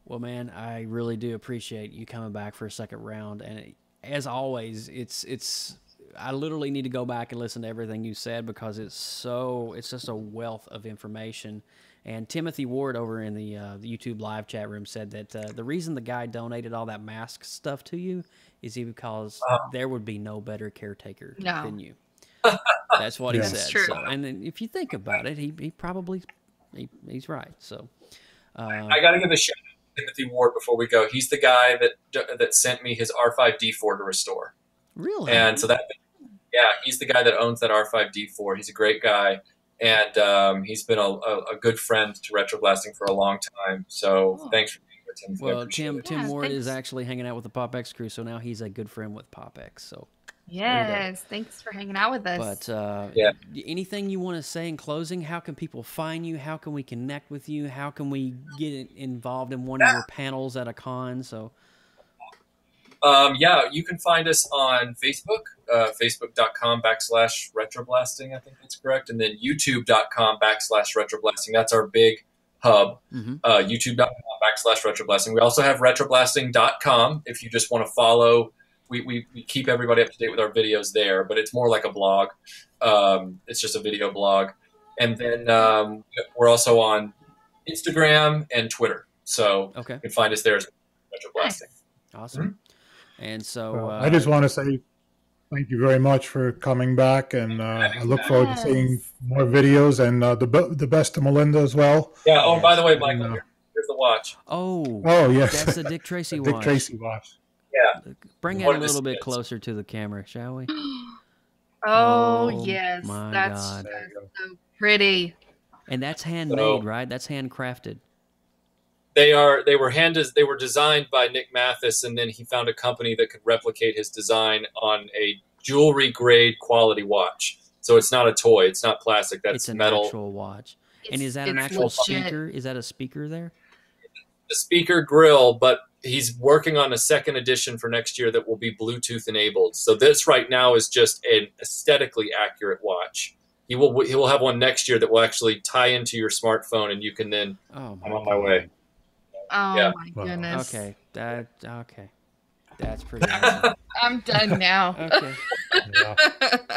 Well, man, I really do appreciate you coming back for a second round, and as always, it's. I literally need to go back and listen to everything you said because it's just a wealth of information. And Timothy Ward over in the YouTube live chat room said that the reason the guy donated all that mask stuff to you is because there would be no better caretaker than you. That's what he said. True. So, and then if you think about it, he probably he's right. So I got to give a shout out to Timothy Ward before we go. He's the guy that sent me his R5D4 to restore. Really? And so he's the guy that owns that R5D4. He's a great guy. And he's been a good friend to RetroBlasting for a long time. So thanks for being with him. Well, Tim Ward is actually hanging out with the PopX crew, so now he's a good friend with PopX. So yes, thanks for hanging out with us. But anything you want to say in closing? How can people find you? How can we connect with you? How can we get involved in one of your panels at a con? So. You can find us on Facebook, facebook.com/retroblasting, I think that's correct. And then youtube.com/retroblasting. That's our big hub, youtube.com/retroblasting. We also have retroblasting.com if you just want to follow. We keep everybody up to date with our videos there, but it's more like a blog. It's just a video blog. And then we're also on Instagram and Twitter. So you can find us there as RetroBlasting. Awesome. And so I just want to say thank you very much for coming back, and I look forward to seeing more videos, and the best to Melinda as well. Yeah. Oh, by the way, Michael, here's the watch. Oh, yes, that's a Dick Tracy watch. Dick Tracy watch. Yeah. Bring it a little bit closer to the camera, shall we? Oh yes, my that's God. so pretty. And that's handmade, right? That's handcrafted. They were designed by Nick Mathis, and then he found a company that could replicate his design on a jewelry grade quality watch. So it's not a toy, it's not plastic, that's metal. It's an actual watch. And is that an actual speaker? Is that a speaker there? The speaker grill, but he's working on a second edition for next year that will be Bluetooth enabled. So this right now is just an aesthetically accurate watch. He will have one next year that will actually tie into your smartphone, and you can then. I'm on my way. Oh my goodness. Okay, that's pretty awesome. I'm done now. Okay.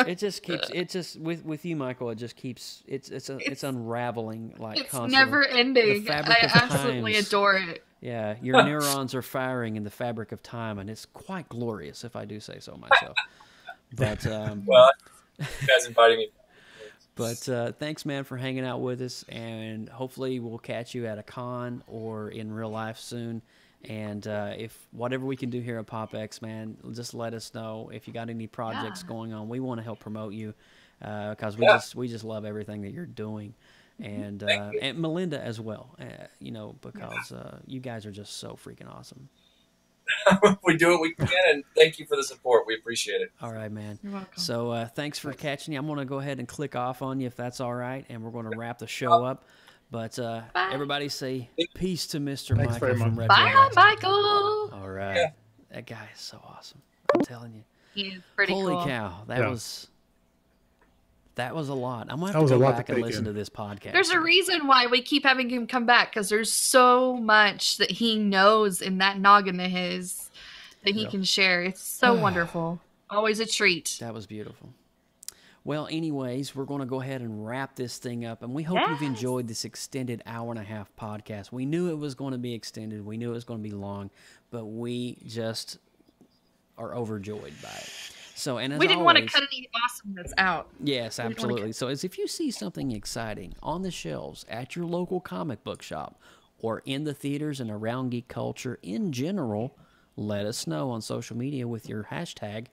It just keeps. It just with you, Michael. It just keeps. It's unraveling like it's constantly. never ending. I absolutely times. adore it. Yeah, your neurons are firing in the fabric of time, and it's quite glorious, if I do say so myself. But well, you guys invited me. But thanks, man, for hanging out with us, and hopefully we'll catch you at a con or in real life soon. And if whatever we can do here at PopX, man, just let us know if you got any projects going on. We want to help promote you because we just love everything that you're doing, and Melinda as well. Because you guys are just so freaking awesome. We do what we can, and thank you for the support. We appreciate it. All right, man. You're welcome. So thanks for catching you. I'm going to go ahead and click off on you if that's all right, and we're going to wrap the show up. But everybody say peace to Mr. Thanks Michael from RetroBlasting. Bye, Michael. All right. That guy is so awesome. I'm telling you. He's pretty Holy cool. cow. That was a lot. I'm going to have to go back and listen to this podcast. There's a reason why we keep having him come back, because there's so much that he knows in that noggin of his that he can share. It's so wonderful. Always a treat. That was beautiful. Well, anyways, we're going to go ahead and wrap this thing up, and we hope you've enjoyed this extended hour-and-a-half podcast. We knew it was going to be extended. We knew it was going to be long, but we just are overjoyed by it. So, and as we didn't always, want to cut any awesomeness out. Yes, absolutely. So, as if you see something exciting on the shelves at your local comic book shop or in the theaters and around geek culture in general, let us know on social media with your hashtag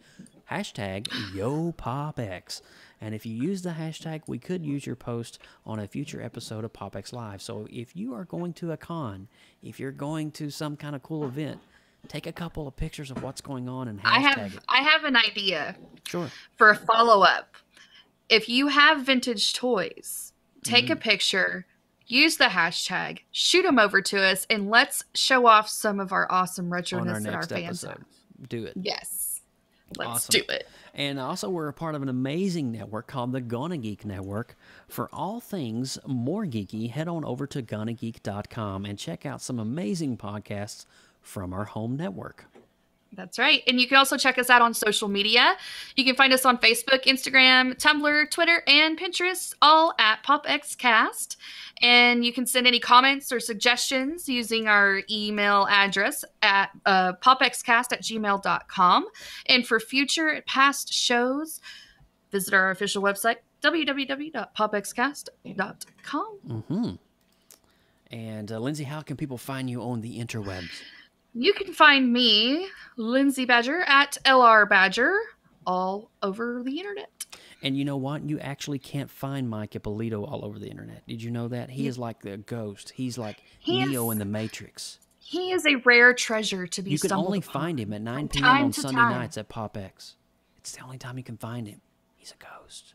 YoPopX. And if you use the hashtag, we could use your post on a future episode of PopXLive. So if you are going to a con, if you're going to some kind of cool event, take a couple of pictures of what's going on and hashtag it. I have an idea. Sure. For a follow-up. If you have vintage toys, take a picture, use the hashtag, shoot them over to us, and let's show off some of our awesome retroness that our fans have. Do it. Yes. Let's Awesome. do it. And also, we're a part of an amazing network called the Gonna Geek Network. For all things more geeky, head on over to GonnaGeek.com and check out some amazing podcasts from our home network. That's right. And you can also check us out on social media. You can find us on Facebook, Instagram, Tumblr, Twitter, and Pinterest, all at PopXcast. And you can send any comments or suggestions using our email address at popxcast@gmail.com. And for future past shows, visit our official website, www.popxcast.com. Mm-hmm. And Lindsay, how can people find you on the interwebs? You can find me, Lindsay Badger, at LR Badger, all over the internet. And you know what? You actually can't find Mike Ippolito all over the internet. Did you know that? He is like the ghost. He's like Neo in the Matrix. He is a rare treasure to be You can stumbled only upon. find him at 9 p.m. time on to Sunday time. nights at PopX. It's the only time you can find him. He's a ghost.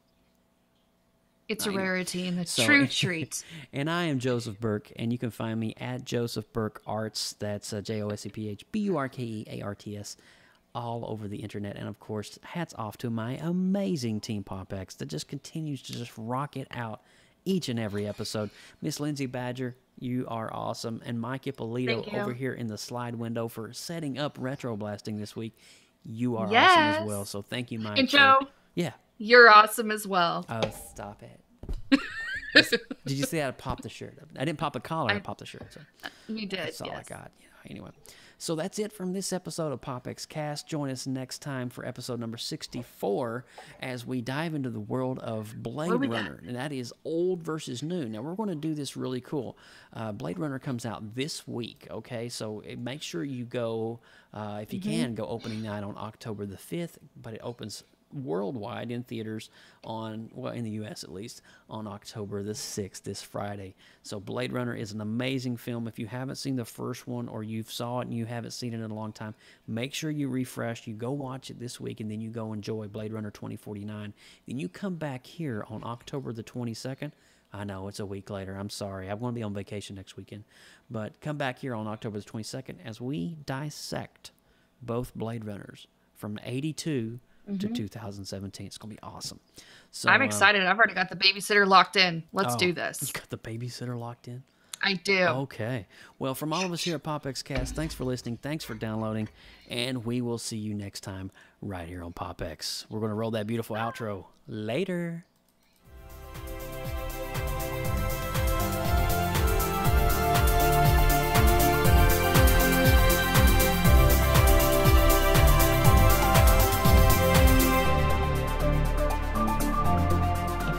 It's a rarity and a So- true treat. And I am Joseph Burke, and you can find me at Joseph Burke Arts. That's JosephBurkeArts, all over the internet. And of course, hats off to my amazing team PopX that just continues to just rock it out each and every episode. Miss Lindsay Badger, you are awesome. And Mike Ippolito Thank you. over here in the slide window for setting up RetroBlasting this week. You are awesome Yes. as well. So thank you, Mike. And Joe, Yeah. you're awesome as well. Oh, stop it. Did you see I popped the shirt? I didn't pop the collar, I popped the shirt. So You did, that's all yes. I got. Anyway. So that's it from this episode of PopXcast. Join us next time for episode number 64 as we dive into the world of Blade Runner. And that is old versus new. Now, we're going to do this really cool. Blade Runner comes out this week, okay? So make sure you go, if you can, go opening night on October the 5th, but it opens worldwide in theaters on, well, in the U.S. at least, on October the 6th, this Friday. So Blade Runner is an amazing film. If you haven't seen the first one or you saw it and you haven't seen it in a long time, make sure you refresh. You go watch it this week and then you go enjoy Blade Runner 2049. Then you come back here on October the 22nd. I know, it's a week later. I'm sorry. I'm going to be on vacation next weekend. But come back here on October the 22nd as we dissect both Blade Runners from 82 to 2017. It's going to be awesome. So I'm excited. I've already got the babysitter locked in. Let's do this. You got the babysitter locked in? I do. Okay. Well, from all of us here at PopXcast, thanks for listening. Thanks for downloading. And we will see you next time right here on PopX. We're going to roll that beautiful outro. Later.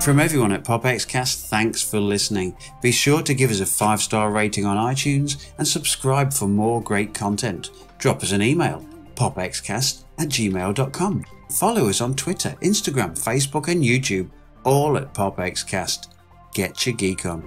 From everyone at PopXcast, thanks for listening. Be sure to give us a 5-star rating on iTunes and subscribe for more great content. Drop us an email, popxcast@gmail.com. Follow us on Twitter, Instagram, Facebook and YouTube, all at PopXcast. Get your geek on.